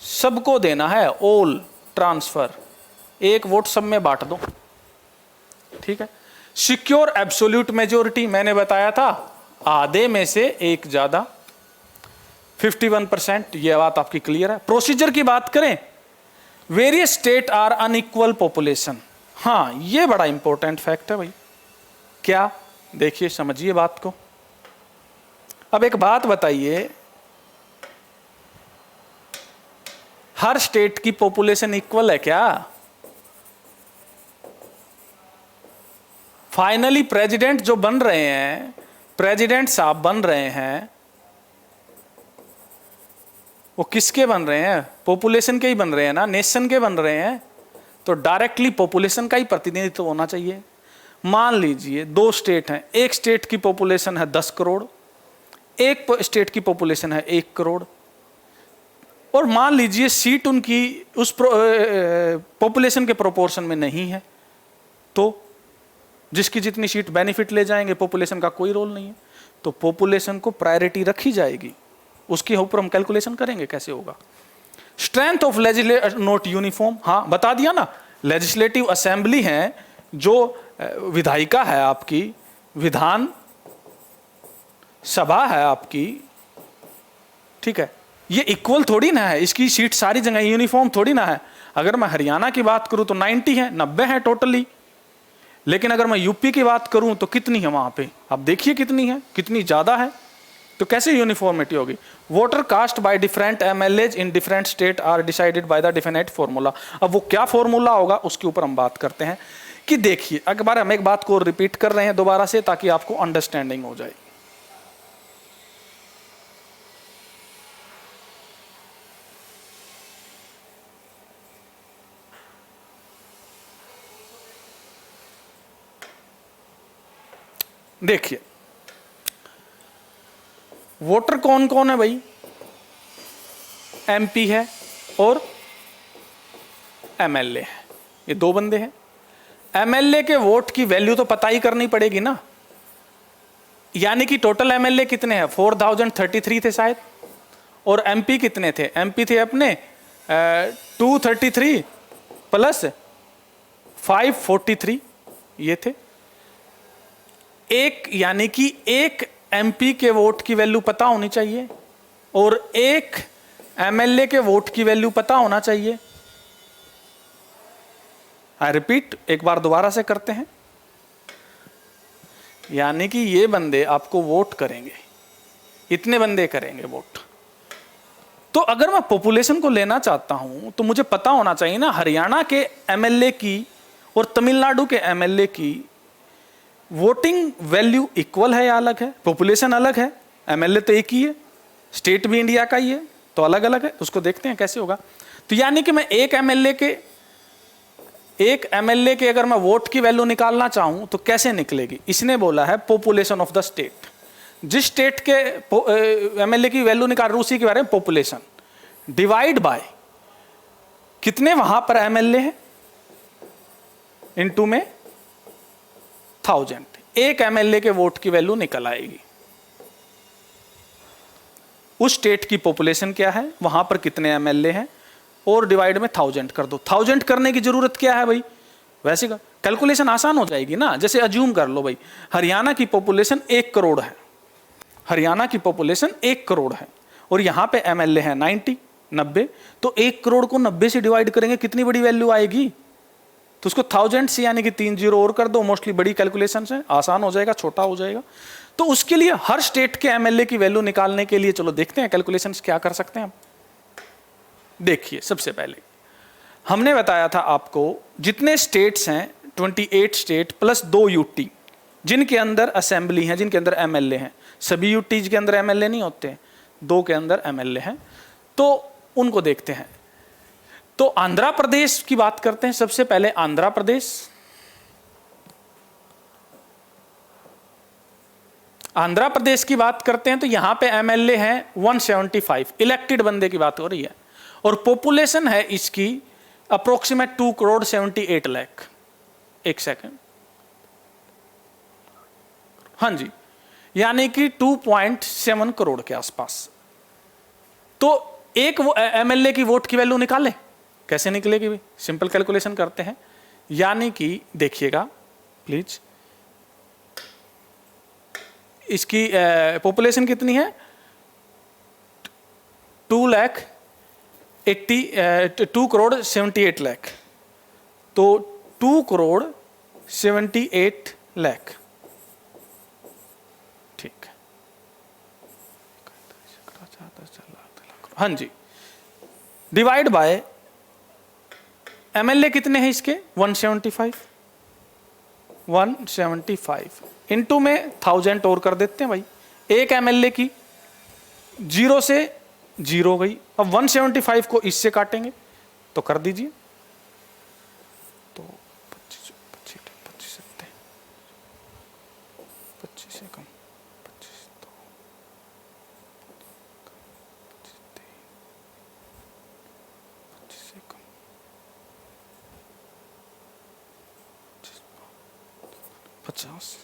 सबको देना है, ऑल ट्रांसफर, एक वोट सब में बांट दो, ठीक है। सिक्योर एब्सोल्यूट मेजोरिटी, मैंने बताया था आधे में से एक ज्यादा, 51%, यह बात आपकी क्लियर है। प्रोसीजर की बात करें, various state are unequal population. हाँ, यह बड़ा इंपॉर्टेंट फैक्ट है भाई। क्या? देखिए, समझिए बात को। अब एक बात बताइए, हर स्टेट की पॉपुलेशन इक्वल है क्या? फाइनली प्रेसिडेंट जो बन रहे हैं, प्रेसिडेंट साहब बन रहे हैं, वो किसके बन रहे हैं? पॉपुलेशन के ही बन रहे हैं ना, नेशन के बन रहे हैं। तो डायरेक्टली पॉपुलेशन का ही प्रतिनिधित्व होना चाहिए। मान लीजिए 2 स्टेट हैं, एक स्टेट की पॉपुलेशन है 10 करोड़, एक स्टेट की पॉपुलेशन है 1 करोड़, और मान लीजिए सीट उनकी उस पॉपुलेशन के प्रोपोर्शन में नहीं है, तो जिसकी जितनी सीट बेनिफिट ले जाएंगे, पॉपुलेशन का कोई रोल नहीं है, तो पॉपुलेशन को प्रायोरिटी रखी जाएगी। उसके ऊपर हम कैलकुलेशन करेंगे कैसे होगा। Strength of legislative not uniform, हाँ बता दिया ना, लेजिस्लेटिव असेंबली है जो विधायिका है आपकी, विधान सभा है आपकी, ठीक है। ये इक्वल थोड़ी ना है, इसकी सीट सारी जगह यूनिफॉर्म थोड़ी ना है। अगर मैं हरियाणा की बात करूं तो 90 है, 90 है टोटली, लेकिन अगर मैं यूपी की बात करूं तो कितनी है वहां पे, आप देखिए कितनी है, कितनी ज्यादा है। तो कैसे यूनिफॉर्मिटी होगी? Voter cast by different MLAs in different state are decided by the definite formula. अब वो क्या फॉर्मूला होगा उसके ऊपर हम बात करते हैं। कि देखिए, अखबार हम एक बात को रिपीट कर रहे हैं दोबारा से ताकि आपको अंडरस्टैंडिंग हो जाए। देखिए, वोटर कौन कौन है भाई? एमपी है और एमएलए है, ये 2 बंदे हैं। एमएलए के वोट की वैल्यू तो पता ही करनी पड़ेगी ना, यानी कि टोटल एमएलए कितने हैं? 4033 थे शायद, और एमपी कितने थे? एमपी थे अपने 233 प्लस 543, ये थे। एक, यानी कि एक एमपी के वोट की वैल्यू पता होनी चाहिए और एक एमएलए के वोट की वैल्यू पता होना चाहिए। आई रिपीट, एक बार दोबारा से करते हैं। यानी कि ये बंदे आपको वोट करेंगे, इतने बंदे करेंगे वोट। तो अगर मैं पॉपुलेशन को लेना चाहता हूं तो मुझे पता होना चाहिए ना, हरियाणा के एमएलए की और तमिलनाडु के एमएलए की वोटिंग वैल्यू इक्वल है या अलग है? पॉपुलेशन अलग है, एमएलए तो एक ही है, स्टेट भी इंडिया का ही है, तो अलग अलग है। उसको देखते हैं कैसे होगा। तो यानी कि मैं एक एमएलए के अगर मैं वोट की वैल्यू निकालना चाहूं तो कैसे निकलेगी? इसने बोला है पॉपुलेशन ऑफ द स्टेट। जिस स्टेट के एमएलए की वैल्यू निकाल रहे उसी के बारे में पॉपुलेशन डिवाइड बाय कितने वहां पर एमएलए हैं, इनटू में 1000। एक एमएलए के वोट की वैल्यू निकल आएगी। उस स्टेट की पॉपुलेशन क्या है, वहां पर कितने एमएलए हैं, और डिवाइड में 1000 कर दो। 1000 करने की जरूरत क्या है भाई? वैसे का कैलकुलेशन आसान हो जाएगी ना। जैसे अज्यूम कर लो भाई, हरियाणा की पॉपुलेशन 1 करोड़ है, हरियाणा की पॉपुलेशन 1 करोड़ है और यहां पे एमएलए है 90, तो 1 करोड़ को 90 से डिवाइड करेंगे, कितनी बड़ी वैल्यू आएगी? तो उसको 1000 से यानी कि 3 जीरो और कर दो। मोस्टली बड़ी कैलकुलेशन है, आसान हो जाएगा, छोटा हो जाएगा। तो उसके लिए हर स्टेट के एमएलए की वैल्यू निकालने के लिए चलो देखते हैं कैलकुलेशन क्या कर सकते हैं हम। देखिए, सबसे पहले हमने बताया था आपको जितने स्टेट्स हैं 28 स्टेट प्लस 2 यूटी जिनके अंदर असेंबली हैं, जिनके अंदर एमएलए हैं। सभी यूटीज के अंदर एमएलए नहीं होते, 2 के अंदर एमएलए हैं, तो उनको देखते हैं। तो आंध्र प्रदेश की बात करते हैं। सबसे पहले आंध्र प्रदेश, आंध्र प्रदेश की बात करते हैं तो यहां पे एमएलए हैं 175, इलेक्टेड बंदे की बात हो रही है, और पॉपुलेशन है इसकी अप्रोक्सीमेट 2 करोड़ 78 लाख। एक सेकंड, हाँ जी, यानी कि 2.7 करोड़ के आसपास। तो एक एमएलए की वोट की वैल्यू निकाले, कैसे निकलेगी भाई? सिंपल कैलकुलेशन करते हैं। यानी कि देखिएगा प्लीज, इसकी पॉपुलेशन कितनी है? 2 करोड़ 78 लाख। तो 2 करोड़ 78 लाख, ठीक है, हाँ जी, डिवाइड बाय एमएलए कितने हैं इसके? 175 इनटू में 1000 और कर देते हैं भाई। एक एमएलए की 0 से 0 गई। अब 175 को इससे काटेंगे तो कर दीजिए, तो 25 से कम 25 से कम 50।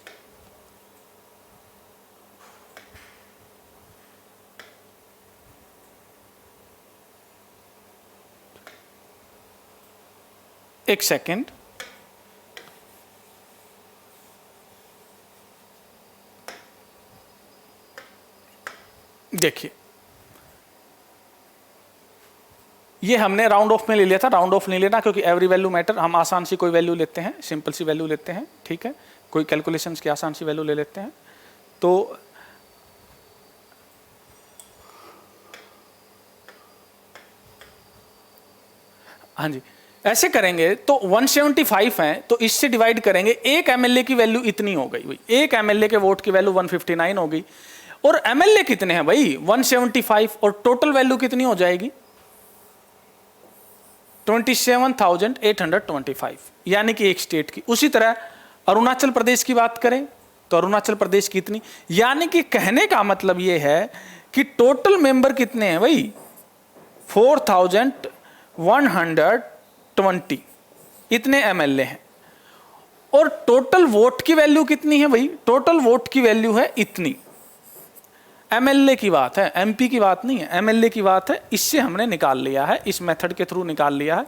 एक सेकेंड, देखिए ये हमने राउंड ऑफ में ले लिया था। राउंड ऑफ नहीं लेना क्योंकि एवरी वैल्यू मैटर। हम आसान सी कोई वैल्यू लेते हैं, सिंपल सी वैल्यू लेते हैं, ठीक है, कोई कैलकुलेशंस की आसान सी वैल्यू ले लेते हैं। तो हाँ जी, ऐसे करेंगे तो 175 है तो इससे डिवाइड करेंगे, एक एमएलए की वैल्यू इतनी हो गई भाई, एक एमएलए के वोट की वैल्यू 159 हो गई। और एमएलए कितने हैं भाई? 175, और टोटल वैल्यू कितनी हो जाएगी? 27,825, यानी कि एक स्टेट की। उसी तरह अरुणाचल प्रदेश की बात करें तो अरुणाचल प्रदेश की इतनी, यानी कि कहने का मतलब यह है कि टोटल मेंबर कितने हैं भाई? 4,120, इतने एमएलए हैं। और टोटल वोट की वैल्यू कितनी है भाई? टोटल वोट की वैल्यू है इतनी। एमएलए की बात है, एमपी की बात नहीं है, एमएलए की बात है। इससे हमने निकाल लिया है, इस मेथड के थ्रू निकाल लिया है।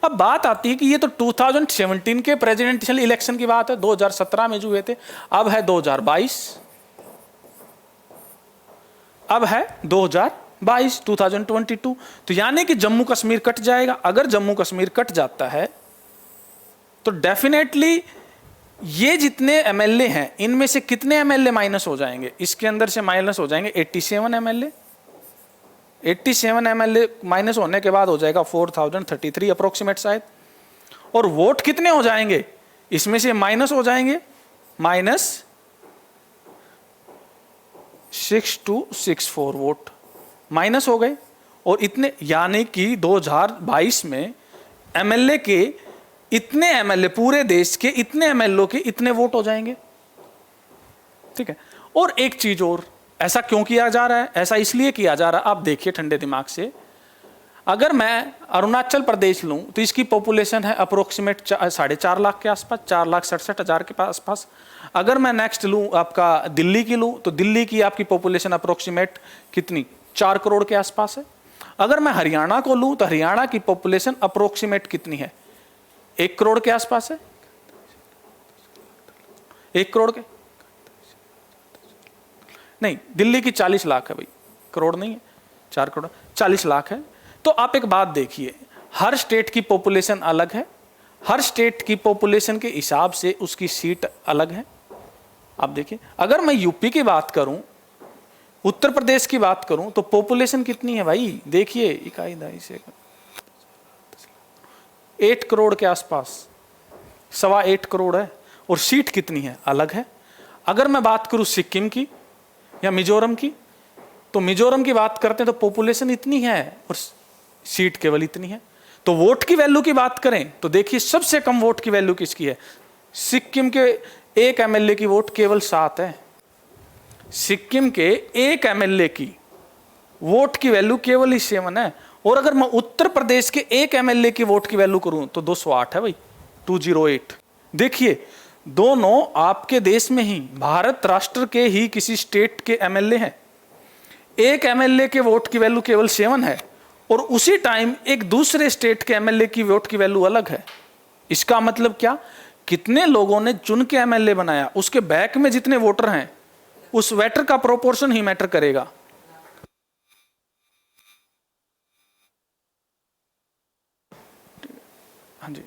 अब बात आती है कि ये तो 2017 के प्रेसिडेंशियल इलेक्शन की बात है, 2017 में जो हुए थे। अब है 2022, अब है 2022। तो यानी कि जम्मू कश्मीर कट जाएगा। अगर जम्मू कश्मीर कट जाता है तो डेफिनेटली ये जितने एमएलए हैं इनमें से कितने एमएलए माइनस हो जाएंगे? इसके अंदर से माइनस हो जाएंगे 87 एमएलए। 87 एमएलए माइनस होने के बाद हो जाएगा 4033 अप्रोक्सीमेट शायद। और वोट कितने हो जाएंगे? इसमें से माइनस हो जाएंगे -6264 वोट माइनस हो गए। और इतने, यानी कि 2022 में एमएलए के इतने एमएलए, पूरे देश के इतने एमएलए के इतने वोट हो जाएंगे। ठीक है। और एक चीज और, ऐसा क्यों किया जा रहा है? ऐसा इसलिए किया जा रहा है, आप देखिए ठंडे दिमाग से। अगर मैं अरुणाचल प्रदेश लूं तो इसकी पॉपुलेशन है अप्रोक्सीमेट 4.5 लाख के आसपास, 4,67,000 के आसपास। अगर मैं नेक्स्ट लूं आपका दिल्ली की लूं तो दिल्ली की आपकी पॉपुलेशन अप्रोक्सीमेट कितनी, 4 करोड़ के आसपास है। अगर मैं हरियाणा को लूं तो हरियाणा की पॉपुलेशन अप्रोक्सीमेट कितनी है, 1 करोड़ के आसपास है। 1 करोड़ के नहीं, दिल्ली की 40 लाख है भाई, करोड़ नहीं है, 4 करोड़ 40 लाख है। तो आप एक बात देखिए, हर स्टेट की पॉपुलेशन अलग है, हर स्टेट की पॉपुलेशन के हिसाब से उसकी सीट अलग है। आप देखिए, अगर मैं यूपी की बात करूं, उत्तर प्रदेश की बात करूं, तो पॉपुलेशन कितनी है भाई? देखिए, इकाई दहाई से 8 करोड़ के आसपास, 8.25 करोड़ है। और सीट कितनी है, अलग है। अगर मैं बात करूं सिक्किम की या मिजोरम की, तो मिजोरम की बात करते हैं तो पॉपुलेशन इतनी है और सीट केवल इतनी है। तो वोट की वैल्यू की बात करें तो देखिए, सबसे कम वोट की वैल्यू किसकी है? सिक्किम के एक एमएलए की वोट केवल 7 है। सिक्किम के एक एमएलए की वोट की वैल्यू केवल 7 है। और अगर मैं उत्तर प्रदेश के एक एमएलए की वोट की वैल्यू करूं तो 208 है भाई, 208। देखिए, दोनों आपके देश में ही, भारत राष्ट्र के ही किसी स्टेट के एमएलए हैं। एक एमएलए के वोट की वैल्यू केवल 7 है और उसी टाइम एक दूसरे स्टेट के एमएलए की वोट की वैल्यू अलग है। इसका मतलब क्या? कितने लोगों ने चुन के एमएलए बनाया, उसके बैक में जितने वोटर हैं, उस वोटर का प्रोपोर्शन ही मैटर करेगा। हाँ जी।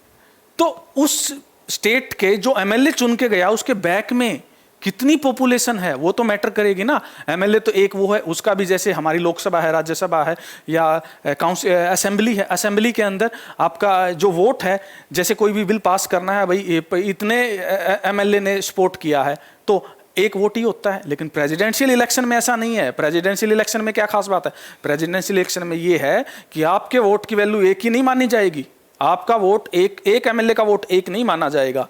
तो उस स्टेट के जो एमएलए चुन के गया, उसके बैक में कितनी पॉपुलेशन है वो तो मैटर करेगी ना। एमएलए तो एक वो है, उसका भी जैसे हमारी लोकसभा है, राज्यसभा है या काउंसिल असेंबली है, असेंबली के अंदर आपका जो वोट है, जैसे कोई भी बिल पास करना है भाई, इतने एमएलए ने सपोर्ट किया है तो एक वोट ही होता है। लेकिन प्रेसिडेंशियल इलेक्शन में ऐसा नहीं है। प्रेसिडेंशियल इलेक्शन में क्या खास बात है? प्रेसिडेंशियल इलेक्शन में ये है कि आपके वोट की वैल्यू एक ही नहीं मानी जाएगी। आपका वोट एक एमएलए का वोट एक नहीं माना जाएगा।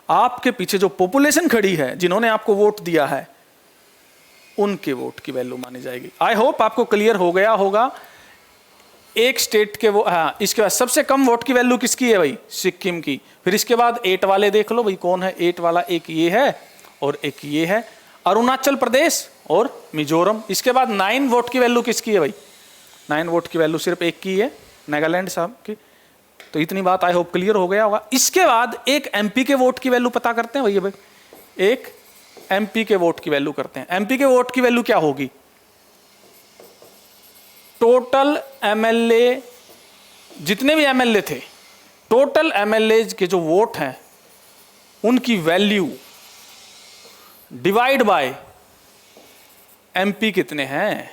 आपके पीछे जो पॉपुलेशन खड़ी है, जिन्होंने आपको वोट दिया है, उनके वोट की वैल्यू मानी जाएगी। आई होप आपको क्लियर हो गया होगा। एक स्टेट के वो, हाँ, इसके बाद सबसे कम वोट की वैल्यू किसकी है भाई? सिक्किम की। फिर इसके बाद 8 वाले देख लो भाई, कौन है 8 वाला? एक ये है और एक ये है, अरुणाचल प्रदेश और मिजोरम। इसके बाद 9 वोट की वैल्यू किसकी है भाई? 9 वोट की वैल्यू सिर्फ एक की है, नागालैंड साहब की। तो इतनी बात आई होप क्लियर हो गया होगा। इसके बाद एक एमपी के वोट की वैल्यू पता करते हैं भैया भाई, एक एमपी के वोट की वैल्यू करते हैं। एमपी के वोट की वैल्यू क्या होगी? टोटल एमएलए, जितने भी एमएलए थे, टोटल एमएलए के जो वोट हैं उनकी वैल्यू डिवाइड बाय एमपी कितने हैं,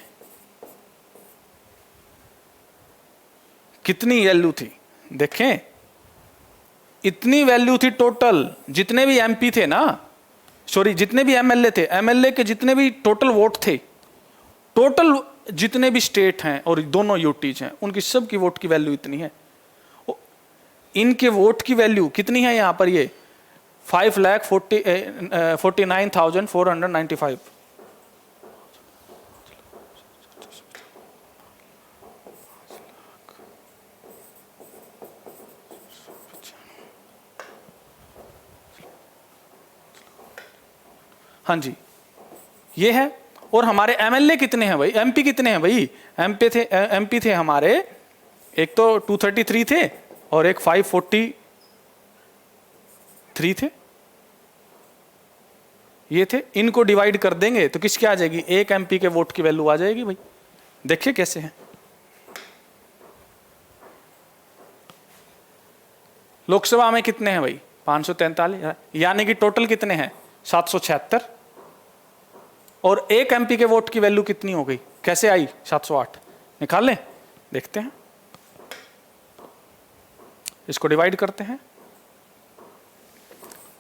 कितनी वैल्यू थी। देखें, इतनी वैल्यू थी टोटल, जितने भी एमपी थे ना, सॉरी जितने भी एमएलए थे, एमएलए के जितने भी टोटल वोट थे, टोटल जितने भी स्टेट हैं और दोनों यूटीज हैं, उनकी सब की वोट की वैल्यू इतनी है। इनके वोट की वैल्यू कितनी है यहां पर? ये 5,49,495। हाँ जी, ये है। और हमारे एमएलए कितने हैं भाई? एमपी कितने हैं भाई? एमपी थे हमारे, एक तो 233 थे और एक 543 थे। ये थे, इनको डिवाइड कर देंगे तो किसकी आ जाएगी? एक एमपी के वोट की वैल्यू आ जाएगी भाई। देखिए कैसे है। लोकसभा में कितने हैं भाई? 543, यानी कि टोटल कितने हैं 776। और एक एमपी के वोट की वैल्यू कितनी हो गई, कैसे आई 708, निकाल लें, देखते हैं। इसको डिवाइड करते हैं,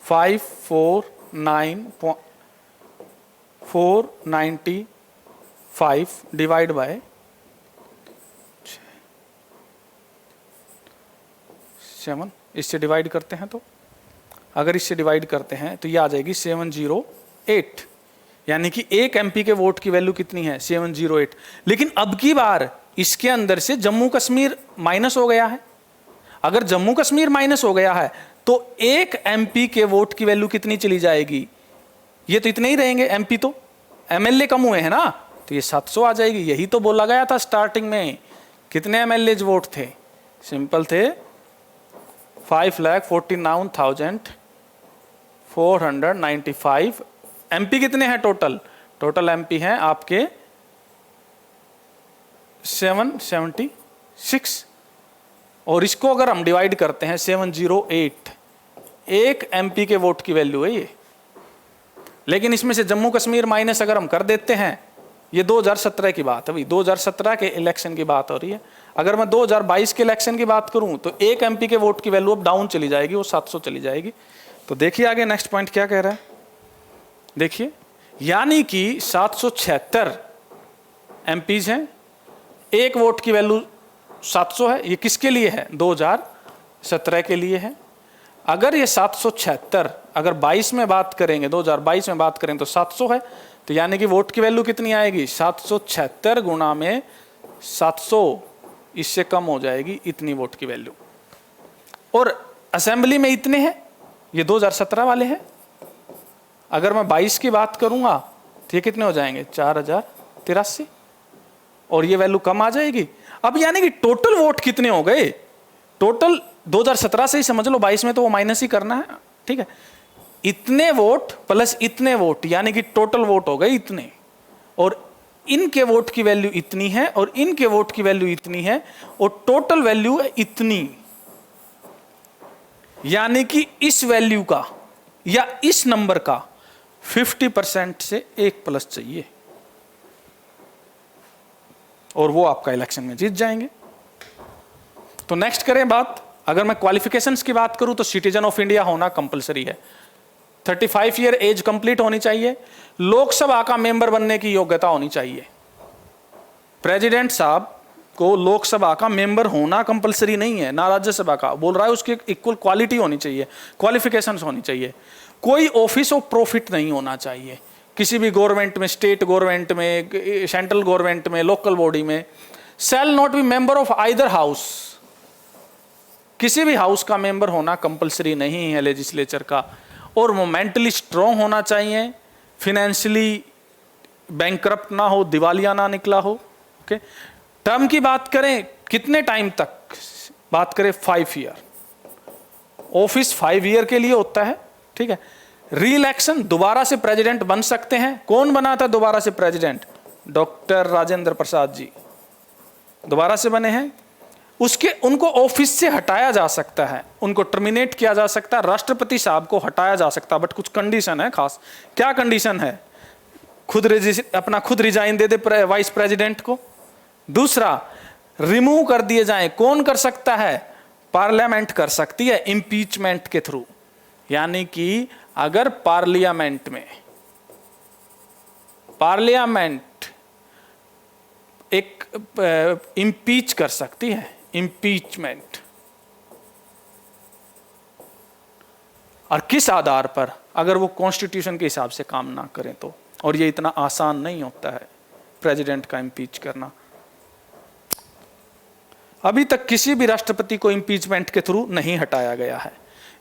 495 डिवाइड बाय 7, इससे डिवाइड करते हैं तो अगर इससे डिवाइड करते हैं तो ये आ जाएगी 708, यानी कि एक एमपी के वोट की वैल्यू कितनी है 708। लेकिन अब की बार इसके अंदर से जम्मू कश्मीर माइनस हो गया है। अगर जम्मू कश्मीर माइनस हो गया है तो एक एमपी के वोट की वैल्यू कितनी चली जाएगी, ये तो इतने ही रहेंगे, एमपी तो एमएलए कम हुए हैं ना, तो ये 700 आ जाएगी। यही तो बोला गया था स्टार्टिंग में। कितने एमएलए वोट थे, सिंपल थे 5,49,495। एमपी कितने हैं टोटल, टोटल एमपी हैं आपके 776। और इसको अगर हम डिवाइड करते हैं 708, एक एमपी के वोट की वैल्यू है ये। लेकिन इसमें से जम्मू कश्मीर माइनस अगर हम कर देते हैं, ये 2017 की बात है भाई, 2017 के इलेक्शन की बात हो रही है। अगर मैं 2022 के इलेक्शन की बात करूं तो एक एमपी के वोट की वैल्यू अब डाउन चली जाएगी, वो 700 चली जाएगी। तो देखिए आगे नेक्स्ट पॉइंट क्या कह रहा है, देखिए, यानी कि 776 एमपीज हैं, एक वोट की वैल्यू 700 है। ये किसके लिए है, 2017 के लिए है। अगर ये 776 अगर 22 में बात करेंगे, 2022 में बात करें तो 700 है, तो यानी कि वोट की वैल्यू कितनी आएगी 776 गुणा में 700, इससे कम हो जाएगी इतनी वोट की वैल्यू। और असेंबली में इतने हैं, ये 2017 वाले हैं। अगर मैं 22 की बात करूंगा तो ये कितने हो जाएंगे 4083, और ये वैल्यू कम आ जाएगी। अब यानी कि टोटल वोट कितने हो गए, टोटल 2017 से ही समझ लो, 22 में तो वो माइनस ही करना है, ठीक है। इतने वोट प्लस इतने वोट, यानी कि टोटल वोट हो गए इतने, और इनके वोट की वैल्यू इतनी है और इनके वोट की वैल्यू इतनी है, और टोटल वैल्यू है इतनी। यानी कि इस वैल्यू का या इस नंबर का 50% से एक प्लस चाहिए, और वो आपका इलेक्शन में जीत जाएंगे। तो नेक्स्ट करें बात, अगर मैं क्वालिफिकेशंस की बात करूं तो सिटीजन ऑफ इंडिया होना कंपलसरी है, 35 ईयर एज कंप्लीट होनी चाहिए, लोकसभा का मेंबर बनने की योग्यता होनी चाहिए। प्रेसिडेंट साहब को लोकसभा का मेंबर होना कंपलसरी नहीं है, ना राज्यसभा का, बोल रहा है उसकी इक्वल क्वालिटी होनी चाहिए, क्वालिफिकेशंस होनी चाहिए। कोई ऑफिस ऑफ प्रॉफिट नहीं होना चाहिए किसी भी गवर्नमेंट में, स्टेट गवर्नमेंट में, सेंट्रल गवर्नमेंट में, लोकल बॉडी में। Shall not be member of either house, किसी भी हाउस का मेंबर होना कंपलसरी नहीं है लेजिस्लेचर का। और वो मेंटली स्ट्रांग होना चाहिए, फाइनेंशियली बैंकरप्ट ना हो, दिवालिया ना निकला हो। ओके, टर्म की बात करें कितने टाइम तक, बात करें 5 ईयर, ऑफिस 5 ईयर के लिए होता है, ठीक है। री इलेक्शन, दोबारा से प्रेसिडेंट बन सकते हैं। कौन बना था दोबारा से प्रेसिडेंट, डॉक्टर राजेंद्र प्रसाद जी दोबारा से बने हैं। उसके उनको ऑफिस से हटाया जा सकता है, उनको टर्मिनेट किया जा सकता है, राष्ट्रपति साहब को हटाया जा सकता है, बट कुछ कंडीशन है खास। क्या कंडीशन है, खुद रिजाइन दे दे वाइस प्रेसिडेंट को। दूसरा, रिमूव कर दिए जाएं। कौन कर सकता है, पार्लियामेंट कर सकती है इंपीचमेंट के थ्रू। यानी कि अगर पार्लियामेंट एक इंपीच कर सकती है, इंपीचमेंट, और किस आधार पर, अगर वो कॉन्स्टिट्यूशन के हिसाब से काम ना करें तो। और ये इतना आसान नहीं होता है प्रेसिडेंट का इंपीच करना। अभी तक किसी भी राष्ट्रपति को इंपीचमेंट के थ्रू नहीं हटाया गया है।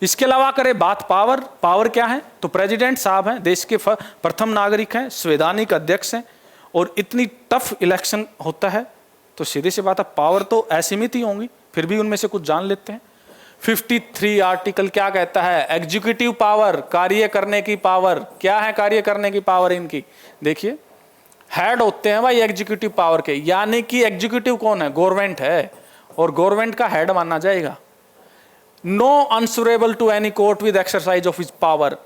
इसके अलावा करें बात पावर क्या है, तो प्रेसिडेंट साहब हैं, देश के प्रथम नागरिक हैं, संवैधानिक अध्यक्ष हैं, और इतनी टफ इलेक्शन होता है तो सीधी सी बात है पावर तो असीमित ही होंगी। फिर भी उनमें से कुछ जान लेते हैं। 53 आर्टिकल क्या कहता है, एग्जीक्यूटिव पावर, कार्य करने की पावर। क्या है कार्य करने की पावर इनकी, देखिए, हेड होते हैं भाई एग्जीक्यूटिव पावर के, यानी कि एग्जीक्यूटिव कौन है, गवर्नमेंट है, और गवर्नमेंट का हेड माना जाएगा। No answerable to any court with exercise of his power,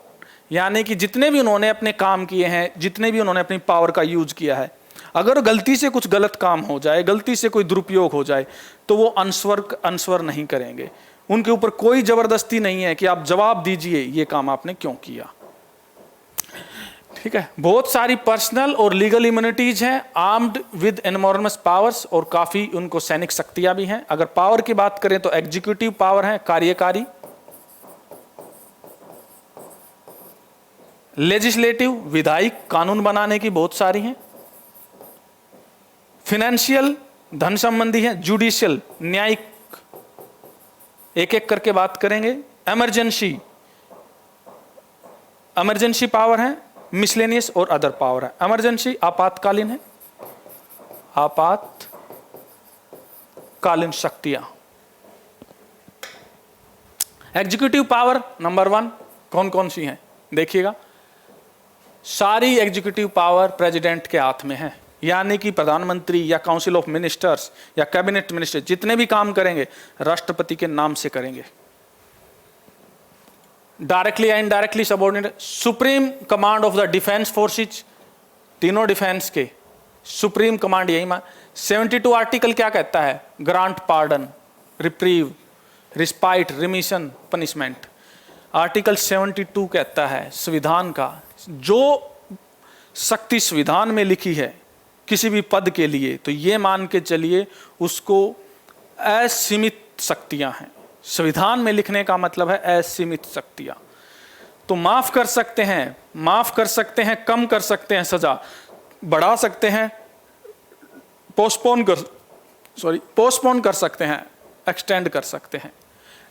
यानी कि जितने भी उन्होंने अपने काम किए हैं, जितने भी उन्होंने अपनी पावर का यूज किया है, अगर गलती से कुछ गलत काम हो जाए, गलती से कोई दुरुपयोग हो जाए, तो वो आंसर नहीं करेंगे। उनके ऊपर कोई जबरदस्ती नहीं है कि आप जवाब दीजिए ये काम आपने क्यों किया। ठीक है, बहुत सारी पर्सनल और लीगल इम्यूनिटीज हैं, आर्म्ड विद एनॉर्मस पावर्स, और काफी उनको सैनिक शक्तियां भी हैं। अगर पावर की बात करें तो एग्जीक्यूटिव पावर है, कार्यकारी, लेजिस्लेटिव विधायिक कानून बनाने की बहुत सारी हैं, फाइनेंशियल धन संबंधी है, जुडिशियल न्यायिक, एक एक करके बात करेंगे। इमरजेंसी पावर है, मिसलेनियस और अदर पावर है। इमरजेंसी आपातकालीन है, आपातकालीन शक्तियां। एग्जीक्यूटिव पावर नंबर 1 कौन कौन सी हैं देखिएगा, सारी एग्जीक्यूटिव पावर प्रेसिडेंट के हाथ में है, यानी कि प्रधानमंत्री या काउंसिल ऑफ मिनिस्टर्स या कैबिनेट मिनिस्टर जितने भी काम करेंगे राष्ट्रपति के नाम से करेंगे। डायरेक्टली या indirectly subordinate, supreme command of the defence forces, तीनों डिफेंस के सुप्रीम कमांड यही 72 आर्टिकल क्या कहता है, grant pardon, reprieve, respite, remission, punishment. Article 72 कहता है संविधान का जो शक्ति संविधान में लिखी है किसी भी पद के लिए, तो ये मान के चलिए उसको असीमित शक्तियां हैं। संविधान में लिखने का मतलब है असीमित शक्तियां। तो माफ कर सकते हैं, कम कर सकते हैं सजा, बढ़ा सकते हैं, पोस्टपोन कर सकते हैं, एक्सटेंड कर सकते हैं,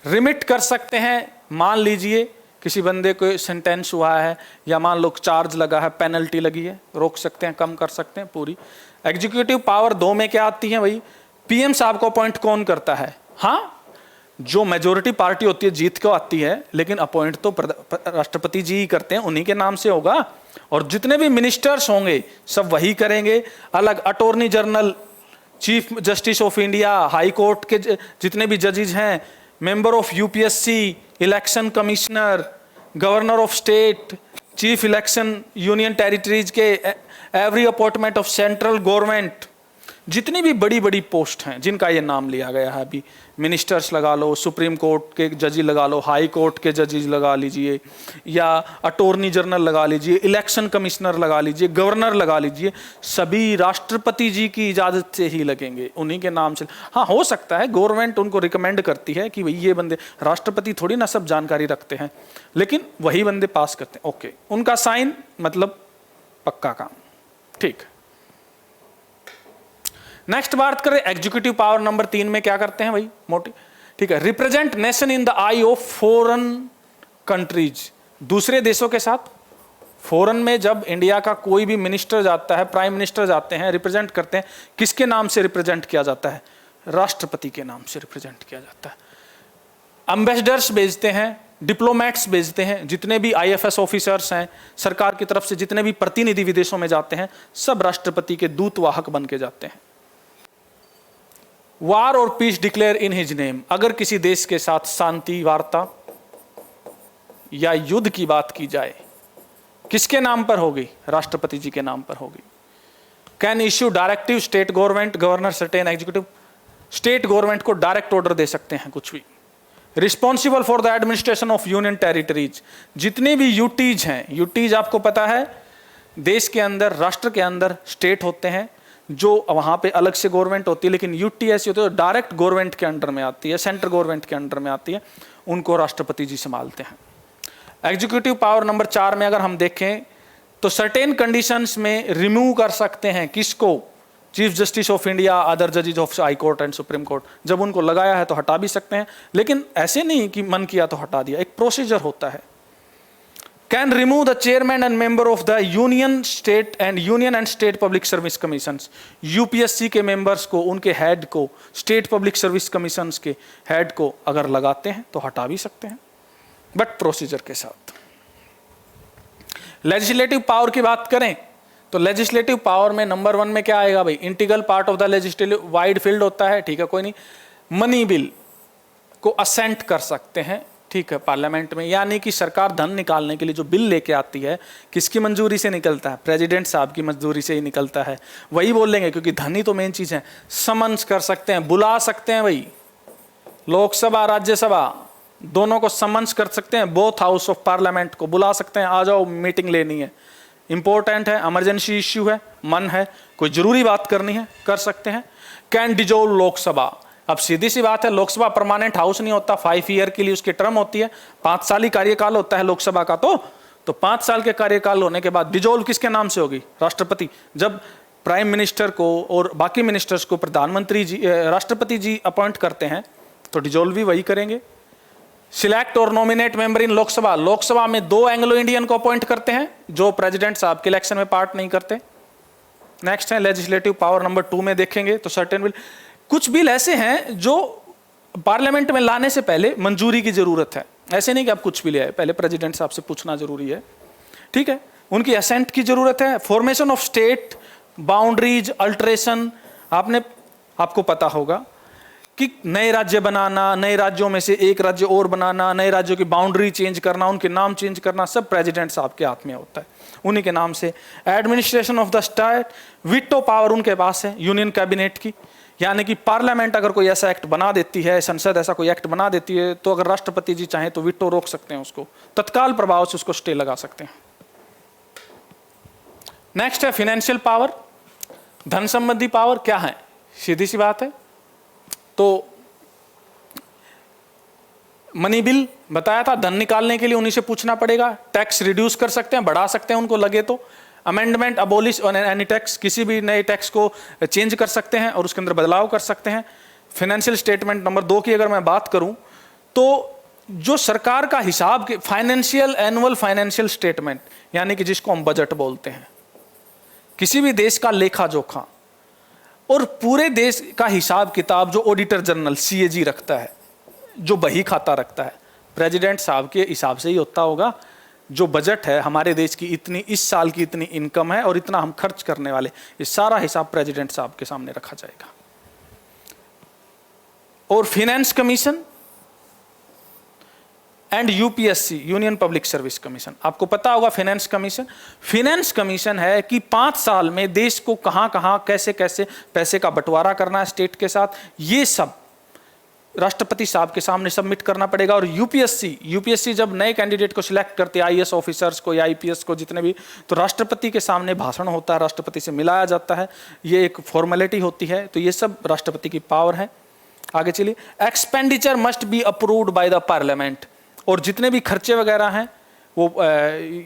रिमिट कर सकते हैं। मान लीजिए किसी बंदे को सेंटेंस हुआ है या मान लो चार्ज लगा है, पेनल्टी लगी है, रोक सकते हैं, कम कर सकते हैं पूरी। एग्जीक्यूटिव पावर 2 में क्या आती है भाई, पीएम साहब को अपॉइंट कौन करता है, हाँ जो मेजोरिटी पार्टी होती है जीत को आती है, लेकिन अपॉइंट तो राष्ट्रपति जी ही करते हैं, उन्हीं के नाम से होगा। और जितने भी मिनिस्टर्स होंगे सब वही करेंगे। अलग attorney general, chief justice of India, high court के जितने भी जजेस हैं, member of UPSC, election commissioner, governor of state, chief election union territories के, every appointment of central government, जितनी भी बड़ी बड़ी पोस्ट हैं जिनका ये नाम लिया गया है, अभी मिनिस्टर्स लगा लो, सुप्रीम कोर्ट के जजेस लगा लो, हाई कोर्ट के जजेस लगा लीजिए, या अटॉर्नी जनरल लगा लीजिए, इलेक्शन कमिश्नर लगा लीजिए, गवर्नर लगा लीजिए, सभी राष्ट्रपति जी की इजाज़त से ही लगेंगे, उन्हीं के नाम से। हाँ, हो सकता है गवर्नमेंट उनको रिकमेंड करती है कि भाई ये बंदे, राष्ट्रपति थोड़ी ना सब जानकारी रखते हैं, लेकिन वही बंदे पास करते हैं। ओके, उनका साइन मतलब पक्का काम, ठीक। नेक्स्ट बात करें एग्जीक्यूटिव पावर नंबर 3 में क्या करते हैं भाई, मोटी, ठीक है, represent nation in the I of foreign countries, दूसरे देशों के साथ। फॉरेन में जब इंडिया का कोई भी मिनिस्टर जाता है, प्राइम मिनिस्टर जाते हैं, रिप्रेजेंट करते हैं, किसके नाम से रिप्रेजेंट किया जाता है, राष्ट्रपति के नाम से रिप्रेजेंट किया जाता है। एम्बेसडर्स भेजते हैं, डिप्लोमेट्स भेजते हैं, जितने भी आईएफएस ऑफिसर्स हैं सरकार की तरफ से, जितने भी प्रतिनिधि विदेशों में जाते हैं, सब राष्ट्रपति के दूतवाहक बन के जाते हैं। वार और peace declare in his name, अगर किसी देश के साथ शांति वार्ता या युद्ध की बात की जाए, किसके नाम पर होगी, राष्ट्रपति जी के नाम पर होगी। Can issue directive state government, governor certain executive, state government को डायरेक्ट ऑर्डर दे सकते हैं कुछ भी। Responsible for the administration of union territories, जितने भी यूटीज हैं, यूटीज आपको पता है देश के अंदर, राष्ट्र के अंदर स्टेट होते हैं, जो वहाँ पे अलग से गवर्नमेंट होती है, लेकिन यूटी ऐसी होती है डायरेक्ट गवर्नमेंट के अंडर में आती है, सेंट्रल गवर्नमेंट के अंडर में आती है, उनको राष्ट्रपति जी संभालते हैं। एग्जीक्यूटिव पावर नंबर 4 में अगर हम देखें तो सर्टेन कंडीशंस में रिमूव कर सकते हैं, किसको, chief justice of India, other जजेस of high court and supreme court, जब उनको लगाया है तो हटा भी सकते हैं, लेकिन ऐसे नहीं कि मन किया तो हटा दिया, एक प्रोसीजर होता है। Can remove the chairman and member of the union and state public service commissions, UPSC के मेंबर्स को, उनके हेड को, स्टेट पब्लिक सर्विस कमीशंस के हेड को अगर लगाते हैं तो हटा भी सकते हैं, बट प्रोसीजर के साथ। लेजिस्लेटिव पावर की बात करें तो लेजिस्लेटिव पावर में नंबर 1 में क्या आएगा भाई, integral part of the legislative, wide field होता है, ठीक है, कोई नहीं। मनी बिल, को असेंट कर सकते हैं, ठीक है, पार्लियामेंट में। यानी कि सरकार धन निकालने के लिए जो बिल लेके आती है, किसकी मंजूरी से निकलता है? प्रेसिडेंट साहब की मंजूरी से ही निकलता है। वही बोलेंगे, क्योंकि धन ही तो मेन चीज है। समन्स कर सकते हैं, बुला सकते हैं, वही लोकसभा राज्यसभा दोनों को समन्स कर सकते हैं, बोथ हाउस ऑफ पार्लियामेंट को बुला सकते हैं, आ जाओ मीटिंग लेनी है, इंपॉर्टेंट है, इमरजेंसी इश्यू है, मन है, कोई जरूरी बात करनी है, कर सकते हैं। Can dissolve Lok Sabha. अब सीधी सी बात है, लोकसभा परमानेंट हाउस नहीं होता, 5 ईयर के लिए उसकी टर्म होती है, 5 साल ही कार्यकाल होता है लोकसभा का। तो 5 साल के कार्यकाल होने के बाद डिजोल्व किसके नाम से होगी? राष्ट्रपति। जब प्राइम मिनिस्टर को और बाकी मिनिस्टर्स को प्रधानमंत्री जी, राष्ट्रपति जी अपॉइंट करते हैं, तो डिजोल्व भी वही करेंगे। सिलेक्ट और nominate member in Lok Sabha. Lok Sabha में 2 एंग्लो इंडियन को अपॉइंट करते हैं, जो प्रेसिडेंट साहब के इलेक्शन में पार्ट नहीं करते। नेक्स्ट है लेजिस्लेटिव पावर, नंबर 2 में देखेंगे तो सर्टेन बिल, कुछ बिल ऐसे हैं जो पार्लियामेंट में लाने से पहले मंजूरी की जरूरत है। ऐसे नहीं कि आप कुछ भी ले आए, पहले प्रेसिडेंट साहब से पूछना जरूरी है, ठीक है, उनकी असेंट की जरूरत है। Formation of state, boundaries, alteration, आपको पता होगा कि नए राज्य बनाना, नए राज्यों में से एक राज्य और बनाना, नए राज्यों की बाउंड्री चेंज करना, उनके नाम चेंज करना, सब प्रेसिडेंट साहब के हाथ में होता है, उन्हीं के नाम से। Administration of the state, veto power उनके पास है यूनियन कैबिनेट की। यानी कि पार्लियामेंट अगर कोई ऐसा एक्ट बना देती है, संसद ऐसा कोई एक्ट बना देती है, तो अगर राष्ट्रपति जी चाहें तो वीटो रोक सकते हैं उसको, तत्काल प्रभाव से उसको स्टे लगा सकते हैं। नेक्स्ट है फाइनेंशियल पावर, धन संबंधी पावर। क्या है? सीधी सी बात है, तो मनी बिल बताया था, धन निकालने के लिए उन्हीं से पूछना पड़ेगा। टैक्स रिड्यूस कर सकते हैं, बढ़ा सकते हैं उनको लगे तो। Amendment, abolish on any tax, किसी भी नए टैक्स को चेंज कर सकते हैं और उसके अंदर बदलाव कर सकते हैं। फाइनेंशियल स्टेटमेंट नंबर 2 की अगर मैं बात करूं, तो जो सरकार का हिसाब के फाइनेंशियल, एनुअल फाइनेंशियल स्टेटमेंट, यानी कि जिसको हम बजट बोलते हैं, किसी भी देश का लेखा जोखा और पूरे देश का हिसाब किताब जो ऑडिटर जनरल CAG रखता है, जो बही खाता रखता है, प्रेसिडेंट साहब के हिसाब से ही होता होगा। जो बजट है हमारे देश की, इतनी इस साल की इतनी इनकम है और इतना हम खर्च करने वाले, ये सारा हिसाब प्रेसिडेंट साहब के सामने रखा जाएगा। और finance commission and UPSC, union public service commission, आपको पता होगा फाइनेंस कमीशन है कि 5 साल में देश को कहां कहां कैसे कैसे पैसे का बंटवारा करना है स्टेट के साथ, ये सब राष्ट्रपति साहब के सामने सबमिट करना पड़ेगा। और यूपीएससी जब नए कैंडिडेट को सिलेक्ट करते हैं, IAS ऑफिसर्स को या IPS को, जितने भी, तो राष्ट्रपति के सामने भाषण होता है, राष्ट्रपति से मिलाया जाता है, ये एक फॉर्मेलिटी होती है। तो ये सब राष्ट्रपति की पावर है। आगे चलिए, expenditure must be approved by the parliament. और जितने भी खर्चे वगैरह हैं, वो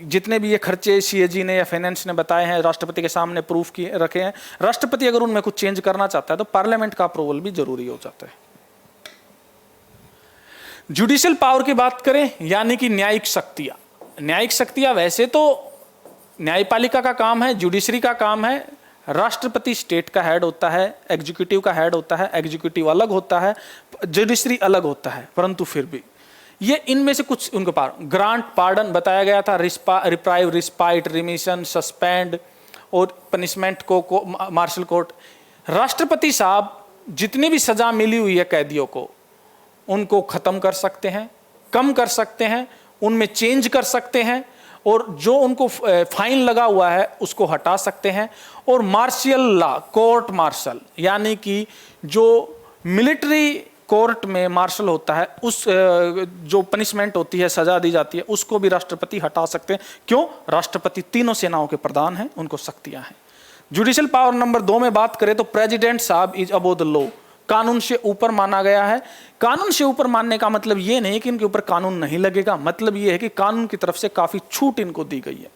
जितने भी ये खर्चे CAG ने या फाइनेंस ने बताए हैं, राष्ट्रपति के सामने प्रूफ किए रखे हैं। राष्ट्रपति अगर उनमें कुछ चेंज करना चाहता है तो पार्लियामेंट का अप्रूवल भी जरूरी हो जाता है। जुडिशियल पावर की बात करें, यानी कि न्यायिक शक्तियां वैसे तो न्यायपालिका का काम है, जुडिशरी का काम है। राष्ट्रपति स्टेट का हेड होता है, एग्जीक्यूटिव का हेड होता है, एग्जीक्यूटिव अलग होता है, जुडिशरी अलग होता है, परंतु फिर भी ये इनमें से कुछ उनके पास ग्रांट, पार्डन बताया गया था, रिप्राइव, रिस्पाइट, रिमिशन, सस्पेंड और पनिशमेंट को मार्शल कोर्ट। राष्ट्रपति साहब जितनी भी सजा मिली हुई है कैदियों को, उनको खत्म कर सकते हैं, कम कर सकते हैं, उनमें चेंज कर सकते हैं, और जो उनको फाइन लगा हुआ है उसको हटा सकते हैं। और मार्शियल लॉ, कोर्ट मार्शल, यानी कि जो मिलिट्री कोर्ट में मार्शल होता है, उस जो पनिशमेंट होती है, सजा दी जाती है, उसको भी राष्ट्रपति हटा सकते हैं। क्यों? राष्ट्रपति तीनों सेनाओं के प्रधान हैं, उनको शक्तियां हैं। जुडिशियल पावर नंबर 2 में बात करें तो प्रेसिडेंट साहब इज अबव द लॉ, कानून से ऊपर माना गया है। कानून से ऊपर मानने का मतलब ये नहीं कि इनके ऊपर कानून नहीं लगेगा, मतलब ये है कि कानून की तरफ से काफी छूट इनको दी गई है।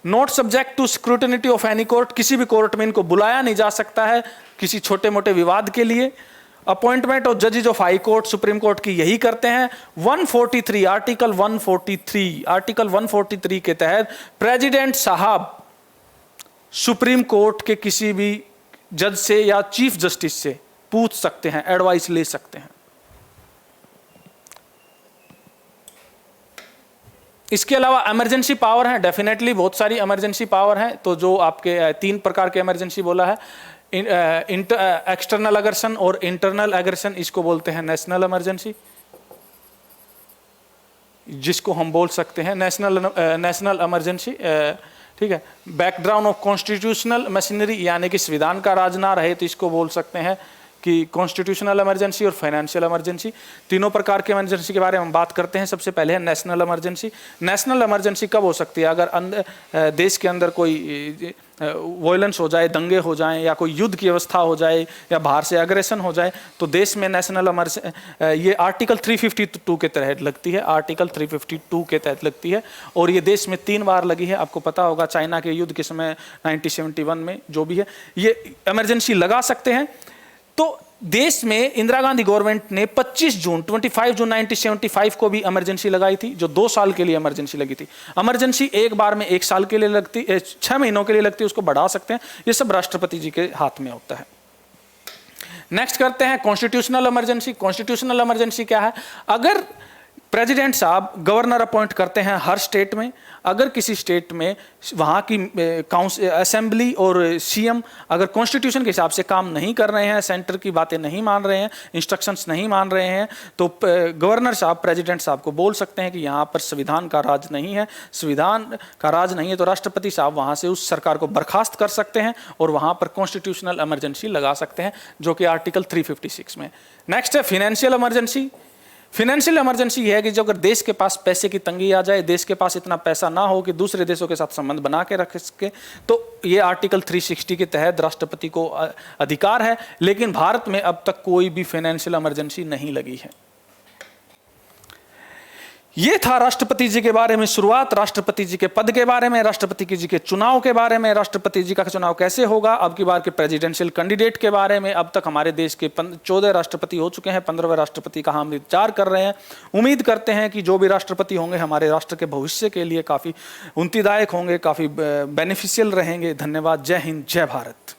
Not subject to scrutiny of any court, किसी भी कोर्ट में इनको बुलाया नहीं जा सकता है किसी छोटे मोटे विवाद के लिए। अपॉइंटमेंट ऑफ जजेज of high court, supreme court की यही करते हैं। 143, आर्टिकल 143 के तहत प्रेसिडेंट साहब सुप्रीम कोर्ट के किसी भी जज से या चीफ जस्टिस से पूछ सकते हैं, एडवाइस ले सकते हैं। इसके अलावा इमरजेंसी पावर है, डेफिनेटली बहुत सारी इमरजेंसी पावर है। तो जो आपके 3 प्रकार के इमरजेंसी बोला है, एक्सटर्नल एग्रेशन और इंटरनल एग्रेशन, इसको बोलते हैं नेशनल इमरजेंसी, जिसको हम बोल सकते हैं नेशनल इमरजेंसी। ठीक है, बैकग्राउंड ऑफ कॉन्स्टिट्यूशनल मशीनरी, यानी कि संविधान का राज ना रहे तो इसको बोल सकते हैं कि कॉन्स्टिट्यूशनल इमरजेंसी और फाइनेंशियल इमरजेंसी। तीनों प्रकार के इमरजेंसी के बारे में हम बात करते हैं। सबसे पहले है नेशनल इमरजेंसी। नेशनल इमरजेंसी कब हो सकती है? अगर देश के अंदर कोई वायलेंस हो जाए, दंगे हो जाएं, या कोई युद्ध की अवस्था हो जाए, या बाहर से अग्रेशन हो जाए, तो देश में नेशनल इमरजेंसी ये आर्टिकल 352 के तहत लगती है। आर्टिकल 352 के तहत लगती है, और ये देश में 3 बार लगी है। आपको पता होगा चाइना के युद्ध के समय 1971 में जो भी है, ये इमरजेंसी लगा सकते हैं। तो देश में इंदिरा गांधी गवर्नमेंट ने 25 जून 1975 को भी इमरजेंसी लगाई थी, जो 2 साल के लिए इमरजेंसी लगी थी। इमरजेंसी एक बार में 1 साल के लिए लगती, 6 महीनों के लिए लगती है, उसको बढ़ा सकते हैं। ये सब राष्ट्रपति जी के हाथ में होता है। नेक्स्ट करते हैं कॉन्स्टिट्यूशनल इमरजेंसी। कॉन्स्टिट्यूशनल इमरजेंसी क्या है? अगर प्रेसिडेंट साहब गवर्नर अपॉइंट करते हैं हर स्टेट में, अगर किसी स्टेट में वहाँ की काउंसिल, असेंबली और सीएम अगर कॉन्स्टिट्यूशन के हिसाब से काम नहीं कर रहे हैं, सेंटर की बातें नहीं मान रहे हैं, इंस्ट्रक्शंस नहीं मान रहे हैं, तो गवर्नर साहब प्रेसिडेंट साहब को बोल सकते हैं कि यहाँ पर संविधान का राज नहीं है। संविधान का राज नहीं है तो राष्ट्रपति साहब वहाँ से उस सरकार को बर्खास्त कर सकते हैं और वहाँ पर कॉन्स्टिट्यूशनल इमरजेंसी लगा सकते हैं, जो कि आर्टिकल 356 में। नेक्स्ट है फिनेंशियल इमरजेंसी। फिनेंशियल इमरजेंसी है कि जो अगर देश के पास पैसे की तंगी आ जाए, देश के पास इतना पैसा ना हो कि दूसरे देशों के साथ संबंध बना के रख सके, तो ये आर्टिकल 360 के तहत राष्ट्रपति को अधिकार है। लेकिन भारत में अब तक कोई भी फाइनेंशियल इमरजेंसी नहीं लगी है। ये था राष्ट्रपति जी के बारे में शुरुआत, राष्ट्रपति जी के पद के बारे में, राष्ट्रपति जी के चुनाव के बारे में, राष्ट्रपति जी का चुनाव कैसे होगा, अब की बार के प्रेसिडेंशियल कैंडिडेट के बारे में। अब तक हमारे देश के 14 राष्ट्रपति हो चुके हैं, 15वें राष्ट्रपति का हम विचार कर रहे हैं। उम्मीद करते हैं कि जो भी राष्ट्रपति होंगे हमारे राष्ट्र के भविष्य के लिए काफ़ी उन्नतिदायक होंगे, काफ़ी बेनिफिशियल रहेंगे। धन्यवाद। जय हिंद, जय भारत।